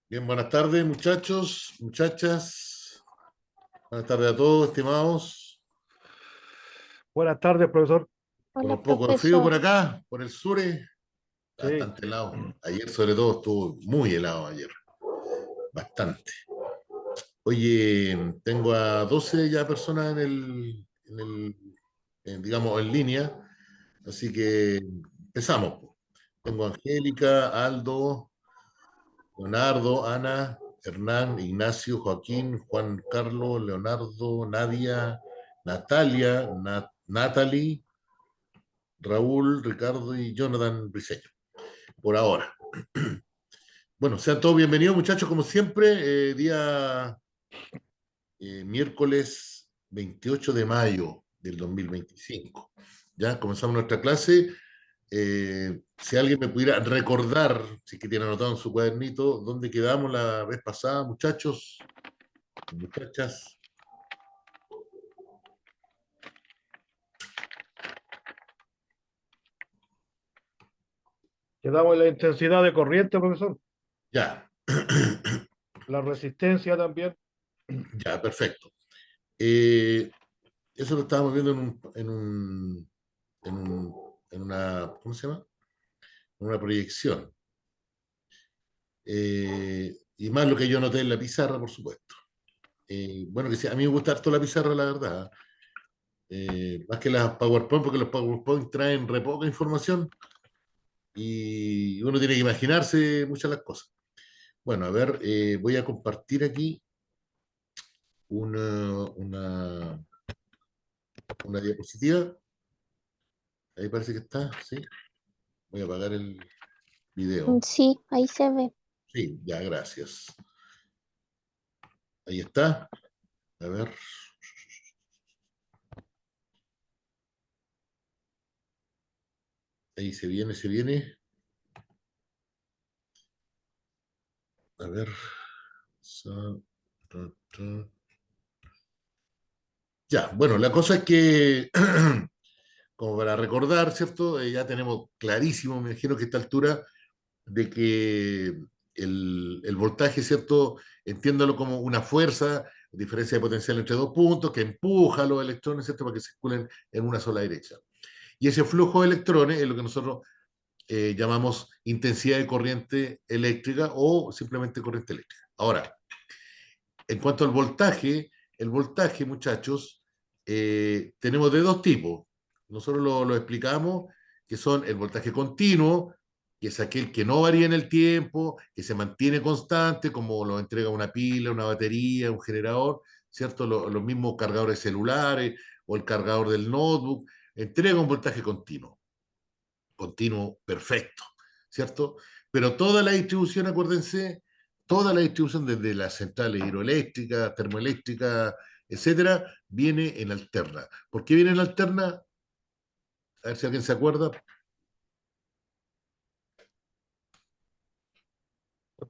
Bien, buenas tardes, muchachos, muchachas. Buenas tardes a todos, estimados. Buenas tardes, profesor. Con Hola, un poco de frío profesor. por acá, por el sur, Sí, bastante helado. Ayer, sobre todo, estuvo muy helado ayer, bastante. Oye, tengo a 12 ya personas digamos, en línea, así que empezamos. Tengo a Angélica, Aldo, Leonardo, Ana, Hernán, Ignacio, Joaquín, Juan Carlos, Leonardo, Nadia, Natalia, Natalie, Raúl, Ricardo y Jonathan Briceño, por ahora. Bueno, sean todos bienvenidos, muchachos, como siempre, día miércoles 28 de mayo del 2025. Ya comenzamos nuestra clase. Si alguien me pudiera recordar, si es que tiene anotado en su cuadernito, dónde quedamos la vez pasada, muchachos, muchachas. quedamos en la intensidad de corriente, profesor. Ya, La resistencia también. ya, perfecto. Eh, Eso lo estábamos viendo en una, ¿cómo se llama? En una proyección. Y más lo que yo noté en la pizarra, por supuesto. Bueno, que sí, a mí me gusta harto la pizarra, la verdad. Más que las PowerPoint, porque los PowerPoint traen re poca información y uno tiene que imaginarse muchas de las cosas. Bueno, a ver, voy a compartir aquí una, una diapositiva. Ahí parece que está, ¿sí? Voy a apagar el video. Sí, ahí se ve. Sí, ya, gracias. Ahí está. A ver. Ahí se viene, se viene. A ver. Sa- ta, ta. Ya, bueno, la cosa es que, como para recordar, ¿cierto? Ya tenemos clarísimo, me imagino que a esta altura, de que el voltaje, ¿cierto? Entiéndalo como una fuerza, diferencia de potencial entre dos puntos, que empuja a los electrones, ¿cierto? Para que circulen en una sola dirección. Y ese flujo de electrones es lo que nosotros llamamos intensidad de corriente eléctrica o simplemente corriente eléctrica. Ahora, en cuanto al voltaje, el voltaje, muchachos, tenemos de dos tipos. Nosotros lo explicamos, que son el voltaje continuo, que es aquel que no varía en el tiempo, que se mantiene constante, como lo entrega una pila, una batería, un generador, ¿cierto? Los mismos cargadores celulares o el cargador del notebook, entrega un voltaje continuo, continuo perfecto, ¿cierto? Pero toda la distribución, acuérdense, toda la distribución desde las centrales hidroeléctricas, termoeléctricas, etcétera, viene en alterna. ¿Por qué viene en alterna? A ver si alguien se acuerda.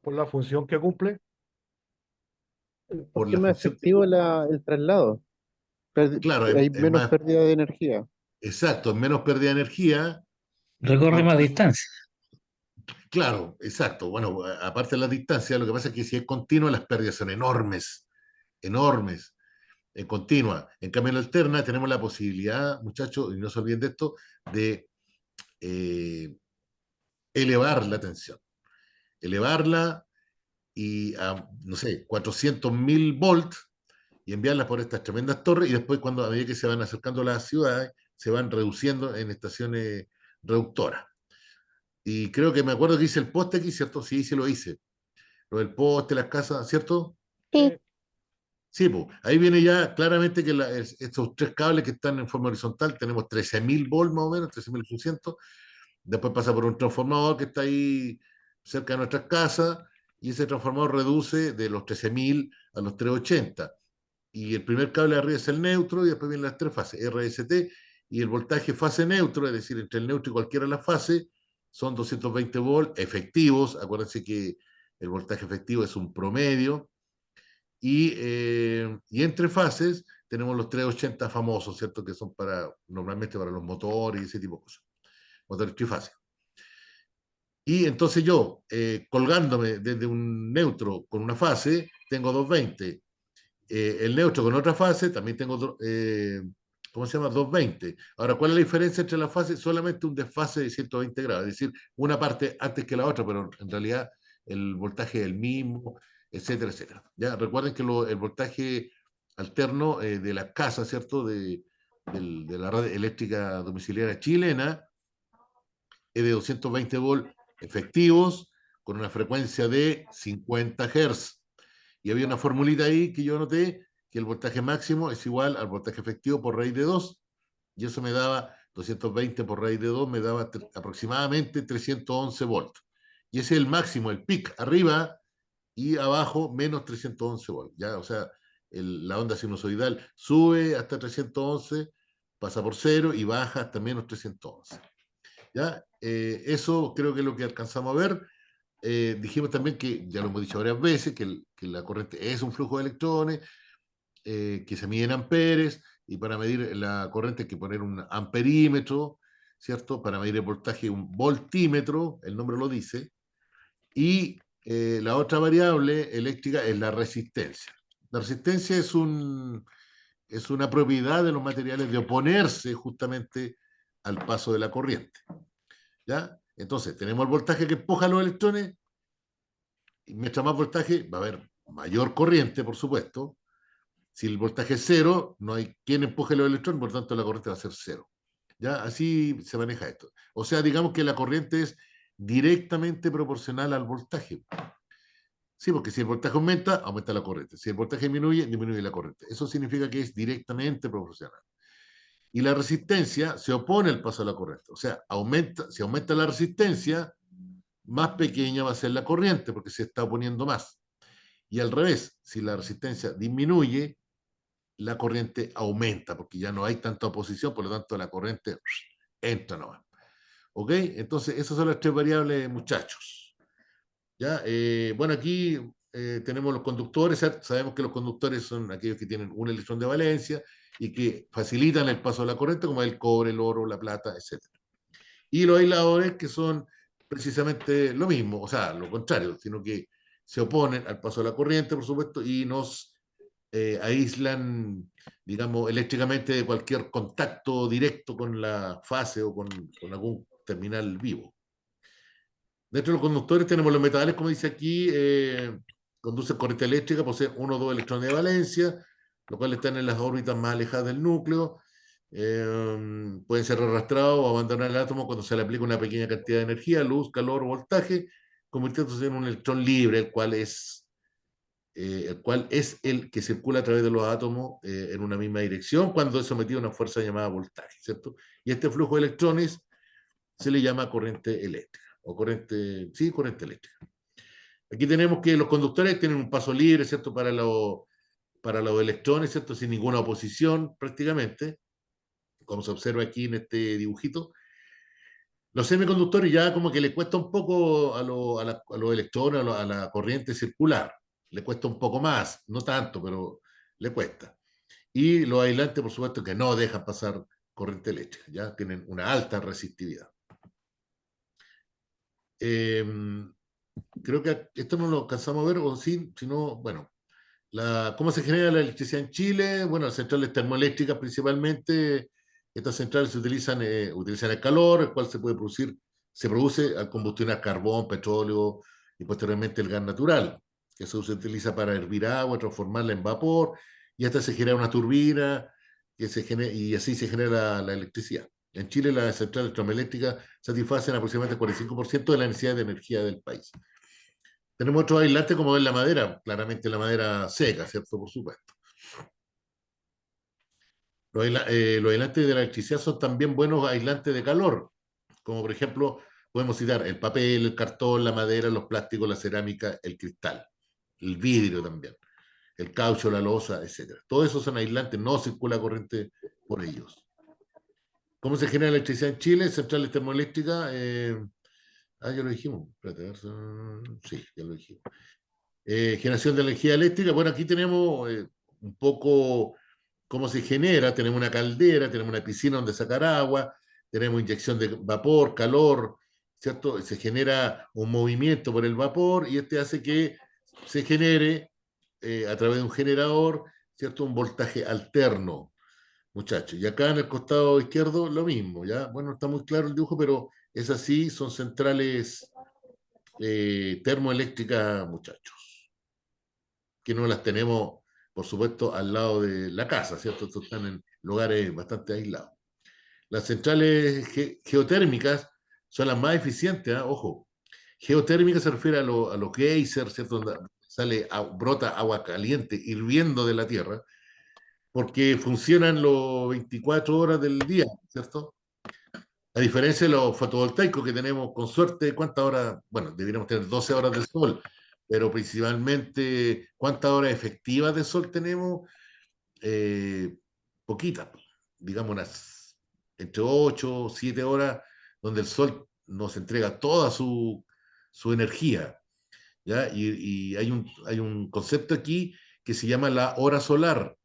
Por la función que cumple. Por Porque la es más función que, efectivo el traslado. claro, Hay es menos más, pérdida de energía. exacto, es menos pérdida de energía. Recorre Por- más distancia. claro, exacto. Bueno, aparte de la distancia, lo que pasa es que si es continua, las pérdidas son enormes, enormes. En continua. En cambio, en alterna tenemos la posibilidad, muchachos, y no se olviden de esto, de elevar la tensión. Elevarla y a, no sé, 400.000 volts y enviarlas por estas tremendas torres y después cuando a medida que se van acercando a las ciudades, se van reduciendo en estaciones reductoras. Y creo que me acuerdo que hice el poste aquí, ¿cierto? Sí, sí lo hice. Lo del poste, las casas, ¿cierto? Sí, Sí, pues, ahí viene ya claramente que estos tres cables que están en forma horizontal, tenemos 13.000 volts más o menos, 13.800. Después pasa por un transformador que está ahí cerca de nuestras casas y ese transformador reduce de los 13.000 a los 380. Y el primer cable de arriba es el neutro y después vienen las tres fases, RST, y el voltaje fase neutro, es decir, entre el neutro y cualquiera de las fases, son 220 volts efectivos. Acuérdense que el voltaje efectivo es un promedio y entre fases tenemos los 380 famosos, ¿cierto? Que son normalmente para los motores y ese tipo de cosas. Motores trifásicos. Y entonces yo, colgándome desde un neutro con una fase, tengo 220. El neutro con otra fase, también tengo, ¿cómo se llama? 220. Ahora, ¿cuál es la diferencia entre las fases? Solamente un desfase de 120 grados, es decir, una parte antes que la otra, pero en realidad el voltaje es el mismo, etcétera, etcétera. Ya, recuerden que el voltaje alterno de la casa, ¿cierto? De la red eléctrica domiciliaria chilena es de 220 volts efectivos con una frecuencia de 50 Hz. Y había una formulita ahí que yo anoté que el voltaje máximo es igual al voltaje efectivo por raíz de 2, y eso me daba 220 por raíz de 2, me daba aproximadamente 311 volts. Y ese es el máximo, el pic, arriba y abajo menos 311 volts. ¿Ya? O sea, la onda sinusoidal sube hasta 311, pasa por cero y baja hasta menos 311. ¿Ya? Eso creo que es lo que alcanzamos a ver. Dijimos también que, ya lo hemos dicho varias veces, que la corriente es un flujo de electrones, que se mide en amperes, y para medir la corriente hay que poner un amperímetro, ¿cierto? Para medir el voltaje, un voltímetro, el nombre lo dice, y la otra variable eléctrica es la resistencia. La resistencia es una propiedad de los materiales de oponerse justamente al paso de la corriente. ¿Ya? Entonces, tenemos el voltaje que empuja los electrones, y mientras más voltaje, va a haber mayor corriente, por supuesto. Si el voltaje es cero, no hay quien empuje los electrones, por tanto la corriente va a ser cero. ¿Ya? Así se maneja esto. O sea, digamos que la corriente es directamente proporcional al voltaje. Sí, porque si el voltaje aumenta, aumenta la corriente. Si el voltaje disminuye, disminuye la corriente. Eso significa que es directamente proporcional. Y la resistencia se opone al paso de la corriente. O sea, si aumenta la resistencia, más pequeña va a ser la corriente porque se está oponiendo más. Y al revés, si la resistencia disminuye, la corriente aumenta porque ya no hay tanta oposición, por lo tanto la corriente entra nomás. ¿Ok? Entonces, esas son las tres variables, muchachos. ¿Ya? Bueno, aquí tenemos los conductores. Sabemos que los conductores son aquellos que tienen un electrón de valencia y que facilitan el paso de la corriente, como el cobre, el oro, la plata, etc. Y los aisladores, que son precisamente lo mismo, o sea, lo contrario, sino que se oponen al paso de la corriente, por supuesto, y nos aíslan, digamos, eléctricamente de cualquier contacto directo con la fase o con algún terminal vivo. Dentro de los conductores tenemos los metales, como dice aquí, conducen corriente eléctrica, poseen 1 o 2 electrones de valencia, los cuales están en las órbitas más alejadas del núcleo. Pueden ser arrastrados o abandonar el átomo cuando se le aplica una pequeña cantidad de energía, luz, calor o voltaje, convirtiéndose en un electrón libre, el cual es el que circula a través de los átomos en una misma dirección cuando es sometido a una fuerza llamada voltaje, ¿cierto? Y este flujo de electrones se le llama corriente eléctrica, o sí, corriente eléctrica. Aquí tenemos que los conductores tienen un paso libre, ¿cierto? Para los electrones, ¿cierto? Sin ninguna oposición prácticamente, como se observa aquí en este dibujito. Los semiconductores ya como que le cuesta un poco a los electrones, a la corriente circular. Le cuesta un poco más, no tanto, pero le cuesta. Y los aislantes, por supuesto, que no dejan pasar corriente eléctrica, ya tienen una alta resistividad. Eh, Creo que esto no lo alcanzamos a ver, o sí, sino, bueno, ¿cómo se genera la electricidad en Chile? Bueno, las centrales termoeléctricas principalmente, estas centrales utilizan el calor, el cual se produce al combustionar carbón, petróleo y posteriormente el gas natural, que eso se utiliza para hervir agua, transformarla en vapor, y hasta se genera una turbina y así se genera la electricidad. En Chile las centrales termoeléctricas satisfacen aproximadamente el 45% de la necesidad de energía del país. Tenemos otros aislantes como es la madera, claramente la madera seca, ¿cierto? Por supuesto. Los aislantes de la electricidad son también buenos aislantes de calor, como por ejemplo podemos citar el papel, el cartón, la madera, los plásticos, la cerámica, el cristal, el vidrio también, el caucho, la loza, etc. Todos esos son aislantes, no circula corriente por ellos. ¿Cómo se genera la electricidad en Chile? Centrales termoeléctricas. Ya lo dijimos. Espérate, sí, ya lo dijimos. Generación de energía eléctrica. Bueno, aquí tenemos un poco cómo se genera. Tenemos una caldera, tenemos una piscina donde sacar agua, tenemos inyección de vapor, calor, ¿cierto? Se genera un movimiento por el vapor y este hace que se genere a través de un generador, ¿cierto? Un voltaje alterno, muchachos. Y acá en el costado izquierdo lo mismo, ¿ya? Bueno, está muy claro el dibujo, pero es así, son centrales termoeléctricas, muchachos, que no las tenemos, por supuesto, al lado de la casa, ¿cierto? Estos están en lugares bastante aislados. Las centrales geotérmicas son las más eficientes, ¿eh? Ojo. Geotérmica se refiere a los geysers, ¿cierto? Donde brota agua caliente hirviendo de la tierra, porque funcionan los 24 horas del día, ¿cierto? A diferencia de los fotovoltaicos que tenemos con suerte, ¿cuántas horas? Bueno, deberíamos tener 12 horas del sol, pero principalmente, ¿cuántas horas efectivas de sol tenemos? Eh, Poquitas, digamos unas entre 8 o 7 horas, donde el sol nos entrega toda su energía, ¿ya? Y hay un concepto aquí que se llama la hora solar,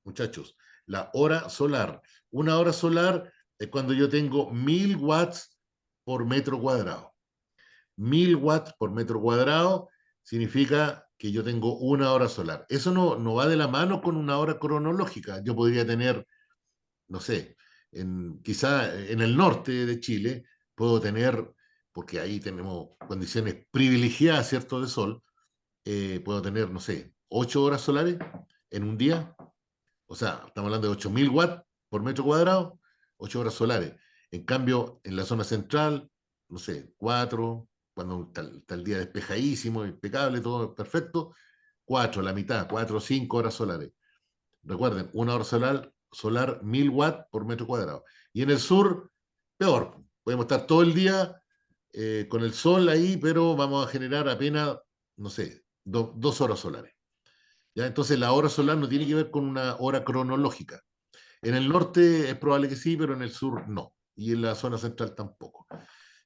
muchachos, la hora solar. Una hora solar es cuando yo tengo 1000 watts por metro cuadrado. 1000 watts por metro cuadrado significa que yo tengo una hora solar. Eso no va de la mano con una hora cronológica. Yo podría tener, no sé, quizá en el norte de Chile, puedo tener, porque ahí tenemos condiciones privilegiadas, ¿cierto?, de sol, puedo tener, no sé, 8 horas solares en un día. O sea, estamos hablando de 8000 watts por metro cuadrado, 8 horas solares. En cambio, en la zona central, no sé, 4, cuando está el día despejadísimo, impecable, todo perfecto, 4, la mitad, 4 o 5 horas solares. Recuerden, una hora solar 1000 watts por metro cuadrado. Y en el sur, peor. Podemos estar todo el día con el sol ahí, pero vamos a generar apenas, no sé, 2 horas solares. ¿Ya? Entonces la hora solar no tiene que ver con una hora cronológica. En el norte es probable que sí, pero en el sur no. Y en la zona central tampoco.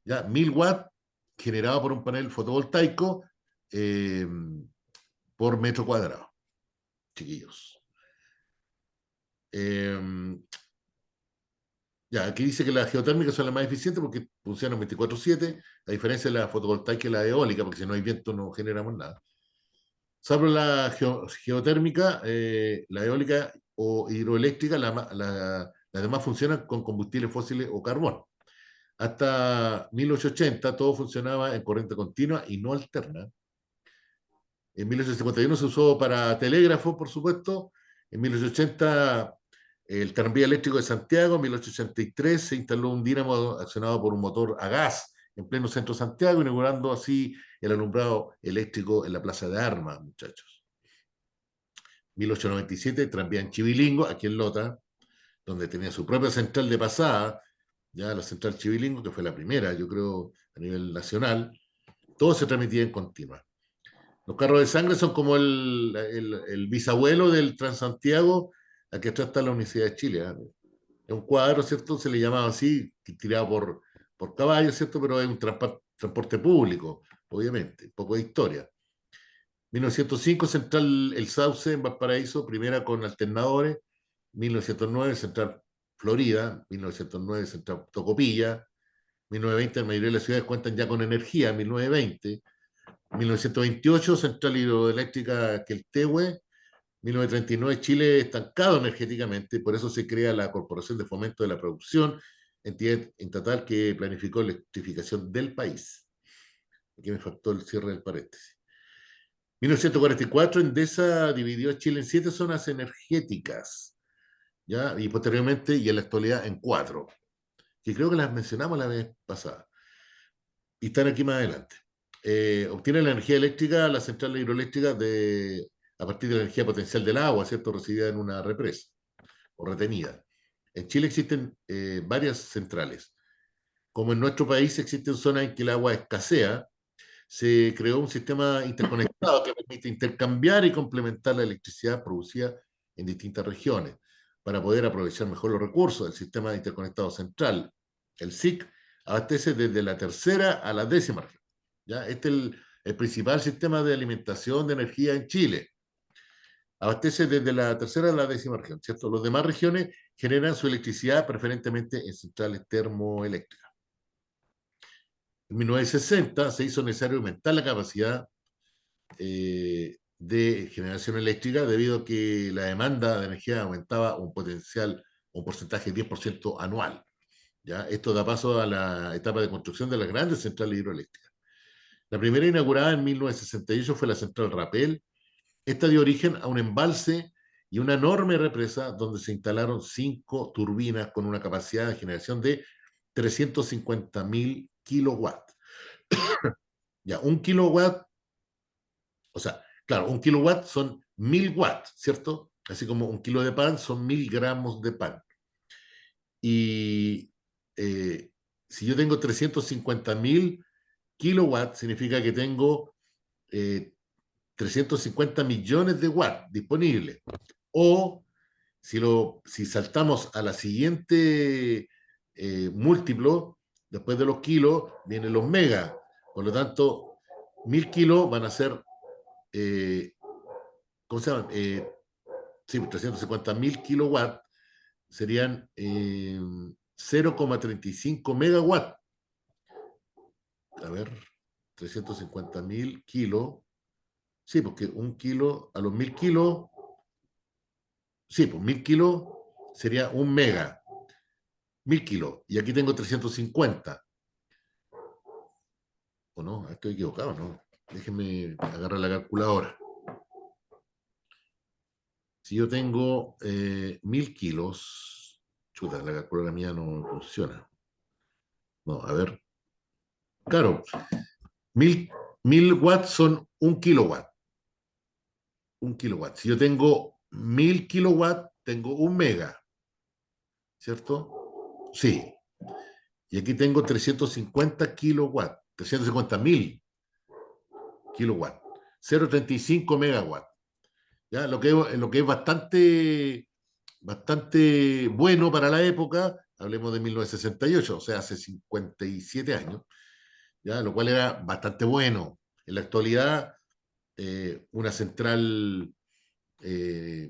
¿Ya? 1000 watts generado por un panel fotovoltaico eh, por metro cuadrado, chiquillos. Eh, ya, aquí dice que las geotérmicas son las más eficientes porque funcionan 24/7, a diferencia de la fotovoltaica y la eólica, porque si no hay viento no generamos nada. Salvo la geotérmica, la eólica o hidroeléctrica, las demás funcionan con combustibles fósiles o carbón. Hasta 1880 todo funcionaba en corriente continua y no alterna. En 1851 se usó para telégrafo, por supuesto. En 1880 el tranvía eléctrico de Santiago. En 1883 se instaló un dínamo accionado por un motor a gas en pleno centro de Santiago, inaugurando así el alumbrado eléctrico en la Plaza de Armas, muchachos. 1897 tranvía en Chivilingo, aquí en Lota, donde tenía su propia central de pasada, ya la central Chivilingo, que fue la primera, yo creo, a nivel nacional. Todo se transmitía en continua. Los carros de sangre son como el bisabuelo del Transantiago, aquí atrás está la Universidad de Chile. ¿Eh? Es un cuadro, ¿cierto? Se le llamaba así, tirado por caballos, ¿cierto? Pero es un transporte público, obviamente, un poco de historia. 1905, Central El Sauce en Valparaíso, primera con alternadores. 1909, Central Florida. 1909, Central Tocopilla. 1920, la mayoría de las ciudades cuentan ya con energía. 1920. 1928, Central Hidroeléctrica Queltehue. 1939, Chile estancado energéticamente, por eso se crea la Corporación de Fomento de la Producción, entidad estatal que planificó la electrificación del país. Aquí me faltó el cierre del paréntesis. 1944, Endesa dividió a Chile en 7 zonas energéticas, ¿ya? Y posteriormente, y en la actualidad, en 4, que creo que las mencionamos la vez pasada, y están aquí más adelante. Obtiene la energía eléctrica, la central hidroeléctrica, a partir de la energía potencial del agua, ¿cierto? Residida en una represa o retenida. En Chile existen varias centrales. Como en nuestro país existen zonas en que el agua escasea, se creó un sistema interconectado que permite intercambiar y complementar la electricidad producida en distintas regiones para poder aprovechar mejor los recursos del sistema interconectado central. El SIC abastece desde la tercera a la 10ª región. ¿Ya? Este es el principal sistema de alimentación de energía en Chile. Abastece desde la tercera a la 10ª región, ¿cierto? Las demás regiones generan su electricidad preferentemente en centrales termoeléctricas. En 1960 se hizo necesario aumentar la capacidad de generación eléctrica debido a que la demanda de energía aumentaba un porcentaje de 10% anual. ¿Ya? Esto da paso a la etapa de construcción de las grandes centrales hidroeléctricas. La primera inaugurada en 1968 fue la central Rapel. Esta dio origen a un embalse y una enorme represa donde se instalaron 5 turbinas con una capacidad de generación de 350.000 kilowatts. Ya, un kilowatt, o sea, claro, un kilowatt son 1000 watts, ¿cierto? Así como un kilo de pan son 1000 gramos de pan. Y eh, si yo tengo 350.000 kilowatts, significa que tengo 350 millones de watts disponibles. O si saltamos a la siguiente múltiplo, después de los kilos, vienen los megas. Por lo tanto, 1000 kilos van a ser, ¿cómo se llaman? Sí, 350.000 kilowatts serían 0,35 megawatts. A ver, 350.000 kilos. Sí, porque un kilo, a los 1000 kilos, sí, pues 1000 kilos sería un mega. 1000 kilos. Y aquí tengo 350. ¿O no? Estoy equivocado, ¿no? Déjenme agarrar la calculadora. Si yo tengo 1000 kilos, chuta, la calculadora mía no funciona. No, a ver. Claro, 1000 watts son un kilowatt. Un kilowatt. Si yo tengo 1000 kilowatts, tengo un mega, ¿cierto? Sí. Y aquí tengo 350 kilowatts, 350.000 kilowatts, 0,35 megawatts. ¿Ya? Lo que es bastante bueno para la época, hablemos de 1968, o sea, hace 57 años, ¿ya? Lo cual era bastante bueno. En la actualidad, una central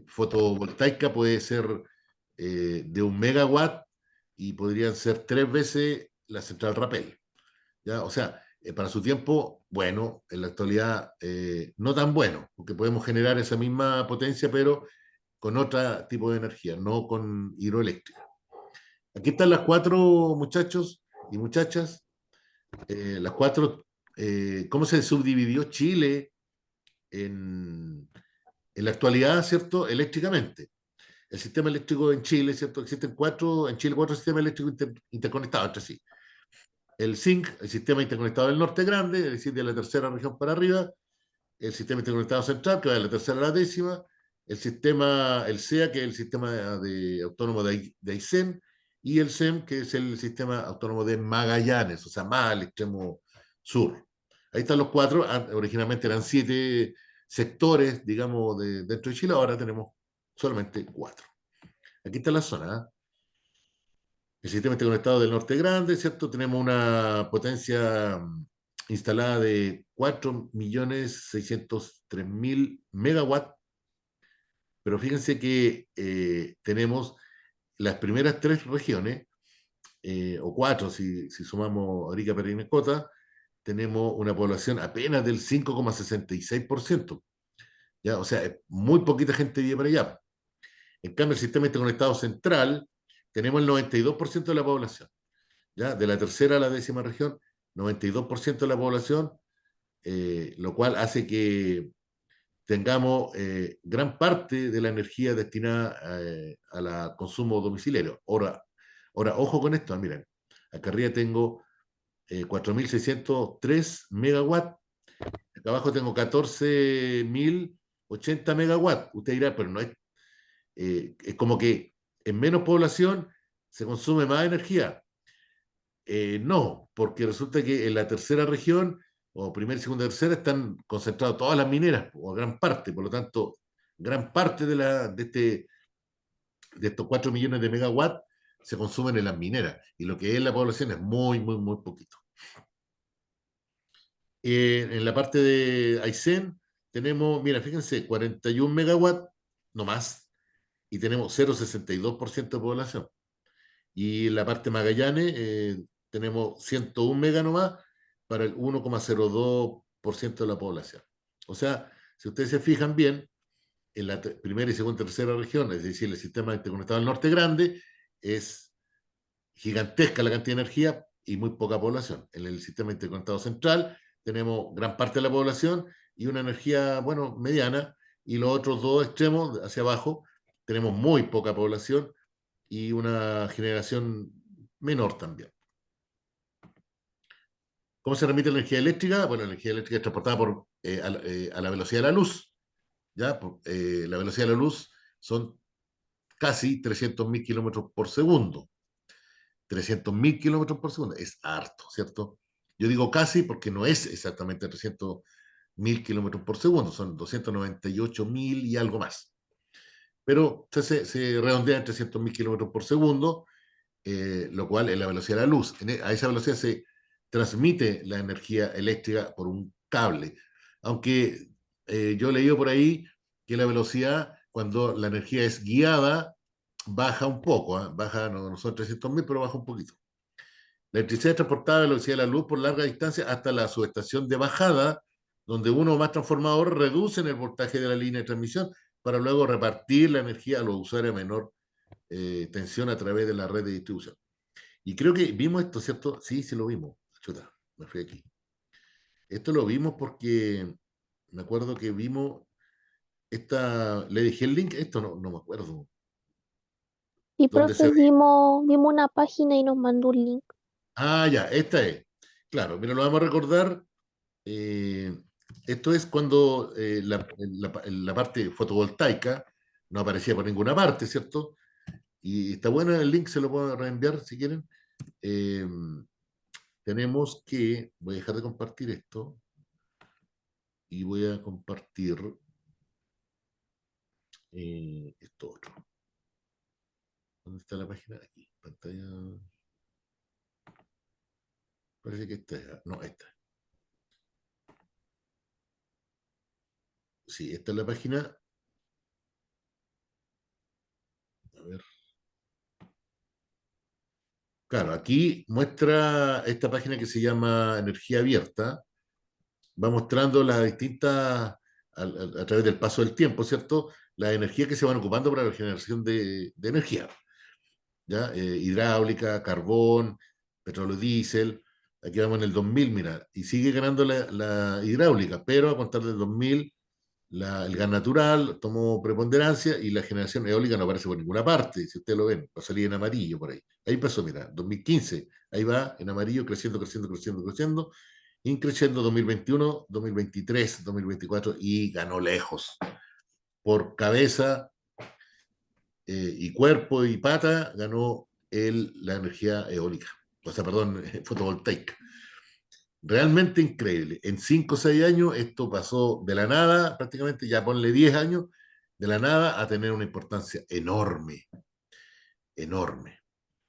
fotovoltaica puede ser de 1 megawatt y podrían ser 3 veces la central Rapel. ¿Ya? O sea, para su tiempo, bueno, en la actualidad no tan bueno, porque podemos generar esa misma potencia, pero con otro tipo de energía, no con hidroeléctrica. Aquí están las 4, muchachos y muchachas, las 4, cómo se subdividió Chile en, en la actualidad, ¿cierto? Eléctricamente. El sistema eléctrico en Chile, ¿cierto? Existen en Chile 4 sistemas eléctricos interconectados entre sí. El SINC, el Sistema Interconectado del Norte Grande, es decir, de la tercera región para arriba, el Sistema Interconectado Central, que va de la tercera a la décima, el SEA, que es el Sistema Autónomo de Aysén, y el SEM, que es el Sistema Autónomo de Magallanes, o sea, más al extremo sur. Ahí están los 4, originalmente eran 7 sectores, digamos, dentro de Chile, ahora tenemos solamente 4. Aquí está la zona, ¿eh? El sistema interconectado del Norte Grande, ¿cierto? Tenemos una potencia instalada de 4.603.000 megawatts, pero fíjense que tenemos las primeras 3 regiones, o 4 si sumamos Arica, Parinacota, tenemos una población apenas del 5,66%. ¿Ya? O sea, muy poquita gente vive para allá. En cambio, el sistema interconectado central, tenemos el 92% de la población. ¿Ya? De la tercera a la décima región, 92% de la población, lo cual hace que tengamos gran parte de la energía destinada al consumo domiciliario. Ahora, ojo con esto, miren, acá arriba tengo 4.603 megawatts, acá abajo tengo 14.080 megawatts. Usted dirá, pero no es como que en menos población se consume más energía. No, porque resulta que en la tercera región, o primera, segunda, tercera, están concentradas todas las mineras, o gran parte, por lo tanto, gran parte de estos 4 millones de megawatts se consumen en las mineras, y lo que es la población es muy, muy, muy poquito. En la parte de Aysén tenemos, mira, fíjense, 41 megawatts, no más, y tenemos 0,62% de población. Y en la parte Magallanes tenemos 101 megas nomás, para el 1,02% de la población. O sea, si ustedes se fijan bien, en la primera y segunda y tercera región, es decir, el sistema interconectado del norte grande, es gigantesca la cantidad de energía y muy poca población. En el sistema interconectado central tenemos gran parte de la población y una energía, bueno, mediana, y los otros dos extremos, hacia abajo, tenemos muy poca población y una generación menor también. ¿Cómo se remite la energía eléctrica? Bueno, la energía eléctrica es transportada a la velocidad de la luz. ¿Ya? La velocidad de la luz son casi 300.000 kilómetros por segundo. 300.000 kilómetros por segundo es harto, ¿cierto? Yo digo casi porque no es exactamente 300.000 kilómetros por segundo, son 298.000 y algo más. Pero se redondea en 300.000 kilómetros por segundo, lo cual es la velocidad de la luz. A esa velocidad se transmite la energía eléctrica por un cable. Aunque yo he leído por ahí que la velocidad, cuando la energía es guiada, baja un poco, ¿eh? Baja, no son 300.000, pero baja un poquito. La electricidad es transportada a la velocidad de la luz por larga distancia hasta la subestación de bajada, donde uno o más transformadores reducen el voltaje de la línea de transmisión para luego repartir la energía a los usuarios a menor tensión a través de la red de distribución. Y creo que vimos esto, ¿cierto? Sí, sí lo vimos. Chuta, me fui aquí. Esto lo vimos porque me acuerdo que vimos le dejé el link, esto no me acuerdo, Y donde profe, se ve. vimos una página y nos mandó un link. Ah, ya, esta es. Claro, mira, lo vamos a recordar. eh, Esto es cuando la parte fotovoltaica no aparecía por ninguna parte, ¿cierto? Y está bueno el link, se lo puedo reenviar si quieren. Eh, voy a dejar de compartir esto y voy a compartir esto otro. ¿Dónde está la página? Aquí, pantalla. Parece que esta es. No, esta. Sí, esta es la página. A ver. Claro, aquí muestra esta página que se llama Energía Abierta. Va mostrando las distintas, a través del paso del tiempo, ¿cierto? Las energías que se van ocupando para la generación de energía. ¿Ya? Hidráulica, carbón, petróleo diésel. Aquí vamos en el 2000, mira, y sigue ganando la hidráulica, pero a contar del 2000, el gas natural tomó preponderancia y la generación eólica no aparece por ninguna parte, si ustedes lo ven, va a salir en amarillo por ahí. Ahí pasó, mira, 2015, ahí va en amarillo, creciendo, creciendo, creciendo, creciendo, increciendo 2021, 2023, 2024 y ganó lejos. Por cabeza y cuerpo y pata ganó la energía eólica, o sea, perdón, fotovoltaica. Realmente increíble. En 5 o 6 años esto pasó de la nada, prácticamente ya ponle 10 años, de la nada a tener una importancia enorme, enorme.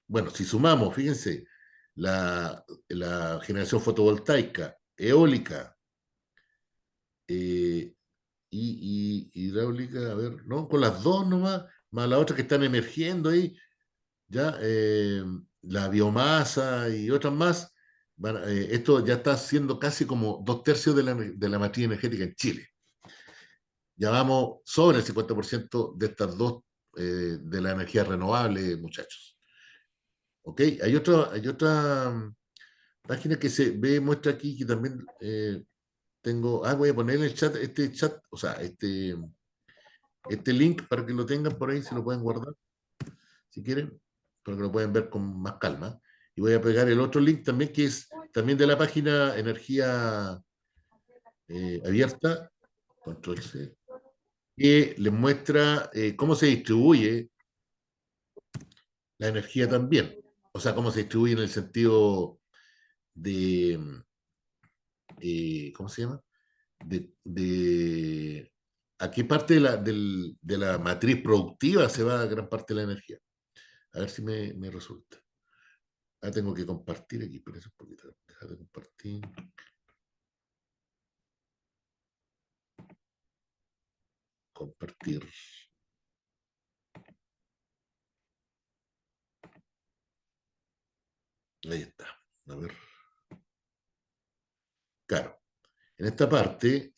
Bueno, si sumamos, fíjense, la generación fotovoltaica, eólica y hidráulica, a ver, ¿no? Con las dos nomás, más las otras que están emergiendo ahí, ya la biomasa y otras más, esto ya está siendo casi como 2/3 de la matriz energética en Chile. Ya vamos sobre el 50% de estas dos, de la energía renovable, muchachos. ¿Ok? Hay otra página que se ve, muestra aquí, que también voy a poner en el chat, o sea, este link para que lo tengan por ahí, se lo pueden guardar, si quieren, para que lo puedan ver con más calma. Y voy a pegar el otro link también, que es también de la página Energía Abierta, control C, que les muestra cómo se distribuye la energía también. O sea, cómo se distribuye en el sentido de, ¿cómo se llama? De a qué parte de la matriz productiva se va gran parte de la energía. A ver si me resulta. Tengo que compartir aquí, por eso un poquito. Dejar de compartir. Compartir. Ahí está. A ver. En esta parte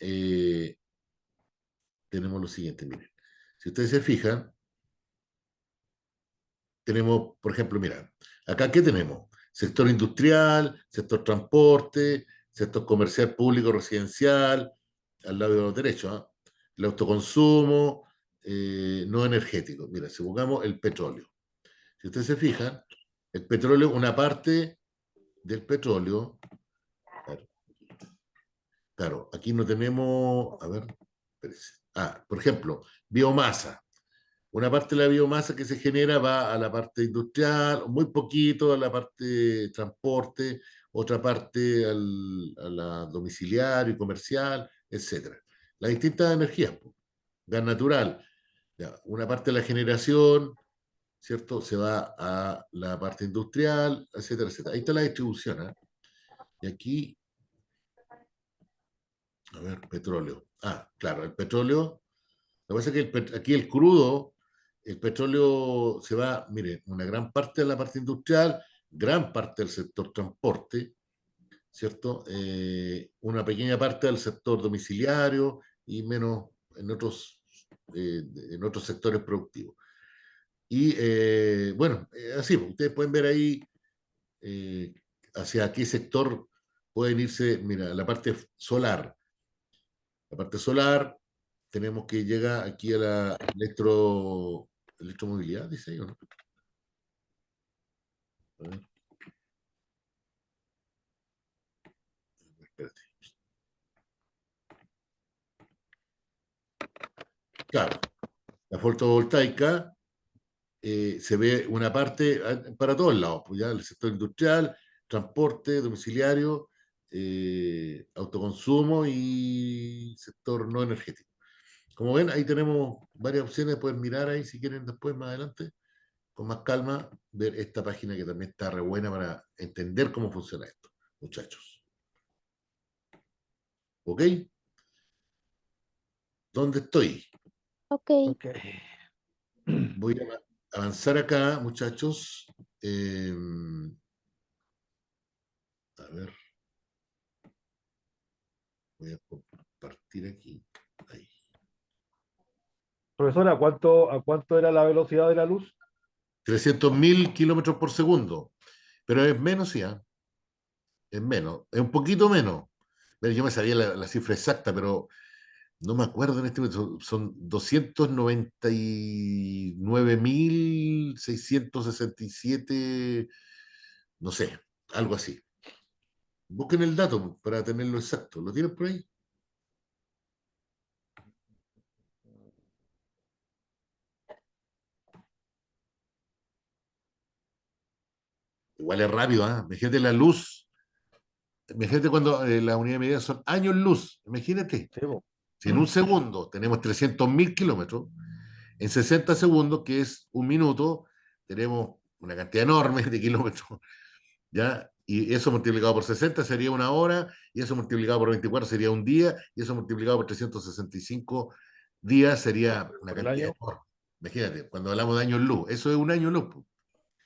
tenemos lo siguiente, miren. Si ustedes se fijan, tenemos, por ejemplo, mira, acá ¿qué tenemos? Sector industrial, sector transporte, sector comercial público residencial, al lado de los derechos, ¿ah? El autoconsumo, no energético. Mira, si buscamos el petróleo. Si ustedes se fijan, el petróleo, una parte del petróleo, claro, claro, aquí no tenemos, a ver, espérese. Por ejemplo, biomasa. Una parte de la biomasa que se genera va a la parte industrial, muy poquito a la parte de transporte, otra parte a la domiciliario y comercial, etcétera. Las distintas energías, po. Gas natural, ya, una parte de la generación, ¿cierto? Se va a la parte industrial, etcétera, etcétera. Ahí está la distribución, ¿eh? Y aquí, a ver, petróleo. Claro, el petróleo. Lo que pasa es que aquí el crudo, el petróleo se va, mire, una gran parte de la parte industrial, gran parte del sector transporte, ¿cierto? Una pequeña parte del sector domiciliario y menos en otros sectores productivos. Y bueno, así, ustedes pueden ver ahí eh, hacia qué sector pueden irse, mira, la parte solar. La parte solar, tenemos que llegar aquí a la electromovilidad, dice ahí, ¿o no? A ver, espérate. Claro, la fotovoltaica se ve una parte para todos lados, pues ya el sector industrial, transporte, domiciliario, autoconsumo y sector no energético. Como ven, ahí tenemos varias opciones, pueden mirar ahí si quieren después, más adelante, con más calma, ver esta página que también está re buena para entender cómo funciona esto, muchachos. ¿Ok? ¿Dónde estoy? Ok, Ok. Voy a avanzar acá, muchachos. A ver, voy a compartir aquí. Ahí. Profesora, a cuánto era la velocidad de la luz? 300.000 kilómetros por segundo. Pero es menos, ya. Es menos. Es un poquito menos. Pero yo me sabía la cifra exacta, pero no me acuerdo en este momento. Son 299.667, no sé, algo así. Busquen el dato para tenerlo exacto. ¿Lo tienen por ahí? Igual es rápido, ¿ah? Imagínate la luz. Imagínate cuando las unidades de medida son años luz. Imagínate. Sí, po. Si en un segundo tenemos 300.000 kilómetros, en 60 segundos, que es un minuto, tenemos una cantidad enorme de kilómetros, ¿ya? Y eso multiplicado por 60 sería una hora, y eso multiplicado por 24 sería un día, y eso multiplicado por 365 días sería una Por el cantidad año. enorme. Imagínate, cuando hablamos de años luz, eso es un año luz. Pues.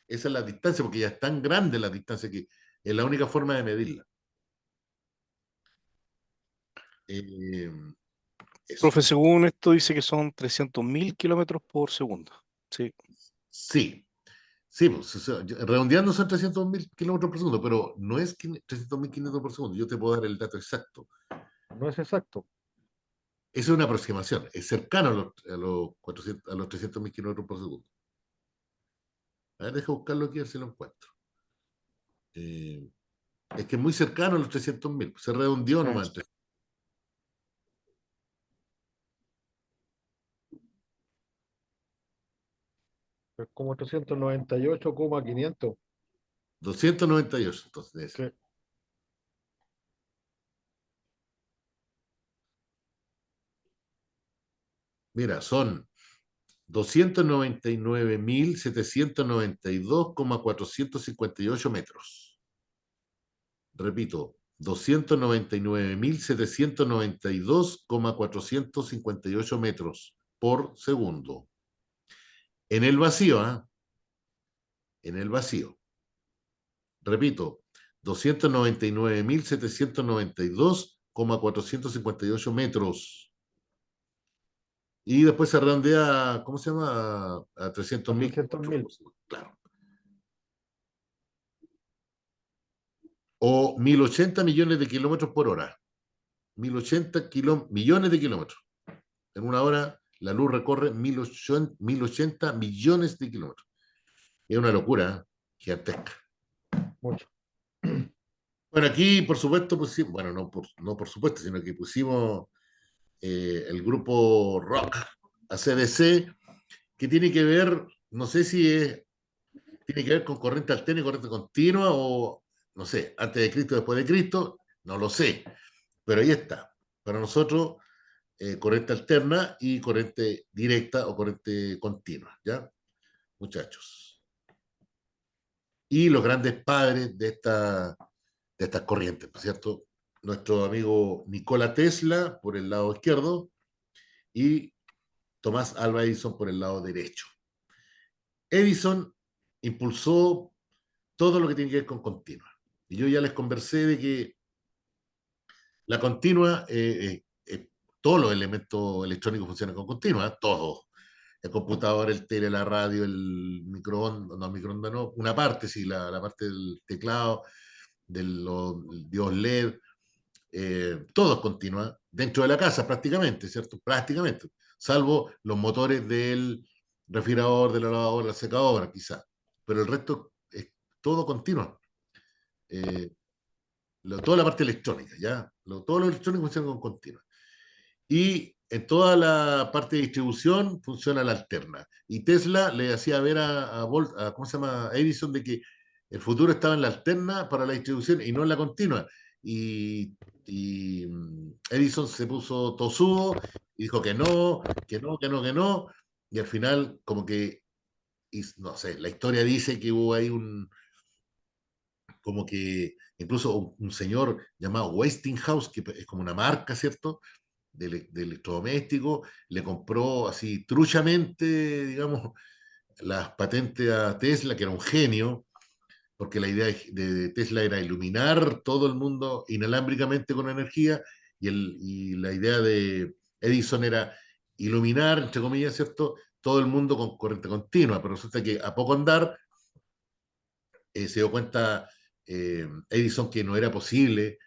Esa es la distancia, porque ya es tan grande la distancia que es la única forma de medirla. Eh, eso. Profe, según esto dice que son 300.000 kilómetros por segundo. Sí. Sí, sí, pues, o sea, redondeando son 300.000 kilómetros por segundo, pero no es 300.000 kilómetros por segundo. Yo te puedo dar el dato exacto. No es exacto. Eso es una aproximación, es cercano a los 300.000 kilómetros por segundo. A ver, deja buscarlo aquí a ver si lo encuentro. Eh, es que es muy cercano a los 300.000, se redondeó Sí. nomás. Es como 398,500. 298, entonces. Sí. Mira, son 299.792,458 metros. Repito, 299.792,458 metros por segundo. En el vacío, ¿eh? En el vacío. Repito, 299.792 458 metros. Y después se redondea, ¿cómo se llama? A 300.000. 300.000. Claro. O 1080 millones de kilómetros por hora. 1080 millones de kilómetros. En una hora la luz recorre 1080 millones de kilómetros. Es una locura, ¿eh? Gigantesca. Mucho. Bueno, aquí, por supuesto, pusimos, bueno, no por supuesto, sino que pusimos el grupo rock AC/DC, que tiene que ver, no sé si tiene que ver con corriente alterna y corriente continua, o no sé, antes de Cristo, después de Cristo, no lo sé, pero ahí está. Para nosotros, corriente alterna y corriente directa o corriente continua, ¿ya? Muchachos. Y los grandes padres de estas corrientes, ¿no es cierto? Nuestro amigo Nikola Tesla por el lado izquierdo y Tomás Alva Edison por el lado derecho. Edison impulsó todo lo que tiene que ver con continua. Y yo ya les conversé de que la continua, todos los elementos electrónicos funcionan con continua, todos. El computador, el tele, la radio, el microondas no, una parte, sí, la parte del teclado, del dios LED, todo es continua dentro de la casa prácticamente, ¿cierto? Prácticamente, salvo los motores del refrigerador, de la lavadora, la secadora, quizá. Pero el resto es todo continuo. Toda la parte electrónica, ¿ya? Todo lo electrónico funciona con continua. Y en toda la parte de distribución funciona la alterna. Y Tesla le hacía ver ¿cómo se llama? A Edison de que el futuro estaba en la alterna para la distribución y no en la continua. Y Edison se puso tosudo y dijo que no, que no, que no, que no. Y al final, como que, no sé, la historia dice que hubo ahí como que incluso un señor llamado Westinghouse, que es como una marca, ¿cierto? De electrodoméstico, le compró así truchamente, digamos, las patentes a Tesla, que era un genio, porque la idea de Tesla era iluminar todo el mundo inalámbricamente con energía, y la idea de Edison era iluminar, entre comillas, ¿cierto?, todo el mundo con corriente continua, pero resulta que a poco andar se dio cuenta Edison que no era posible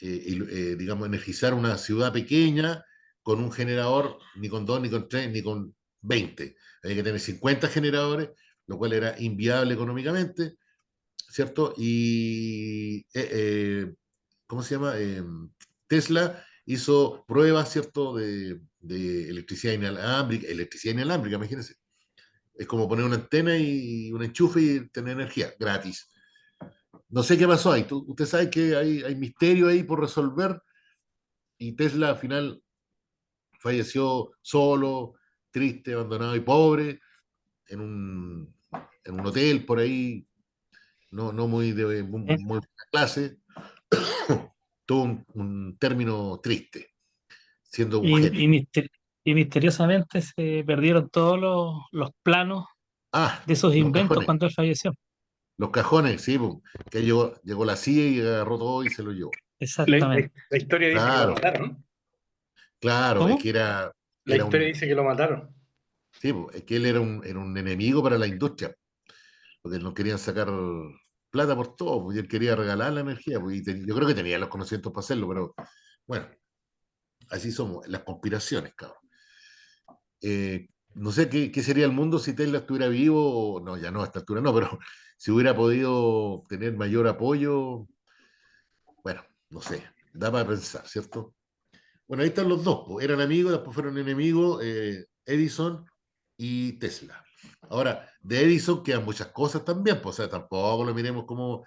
digamos, energizar una ciudad pequeña con un generador, ni con dos, ni con tres, ni con 20. Había que tener 50 generadores, lo cual era inviable económicamente, ¿cierto? Y, ¿cómo se llama? Tesla hizo pruebas, ¿cierto?, de electricidad inalámbrica, imagínense. Es como poner una antena y un enchufe y tener energía gratis. No sé qué pasó ahí. Usted sabe que hay misterio ahí por resolver y Tesla al final falleció solo, triste, abandonado y pobre en un hotel por ahí, no muy de muy buena clase. Tuvo un término triste, siendo un genio. Y misteriosamente se perdieron todos los planos Ah, de esos los inventos cajones. cuando él falleció. Los cajones, sí, pues, que llegó la CIA y agarró todo y se lo llevó. Exactamente. La historia dice que lo Claro, mataron. claro, es ¿Cómo? que La era historia un, dice que lo mataron. sí, pues, es que él era un enemigo para la industria, porque no querían sacar plata por todo, pues, y él quería regalar la energía, pues, yo creo que tenía los conocimientos para hacerlo, pero bueno, así somos, las conspiraciones, cabrón. No sé qué sería el mundo si Tesla estuviera vivo, no, ya no, a esta altura no, pero si hubiera podido tener mayor apoyo, bueno, no sé, da para pensar, ¿cierto? Bueno, ahí están los dos, pues, eran amigos, después fueron enemigos, Edison y Tesla. Ahora, de Edison quedan muchas cosas también, pues, o sea, tampoco lo miremos como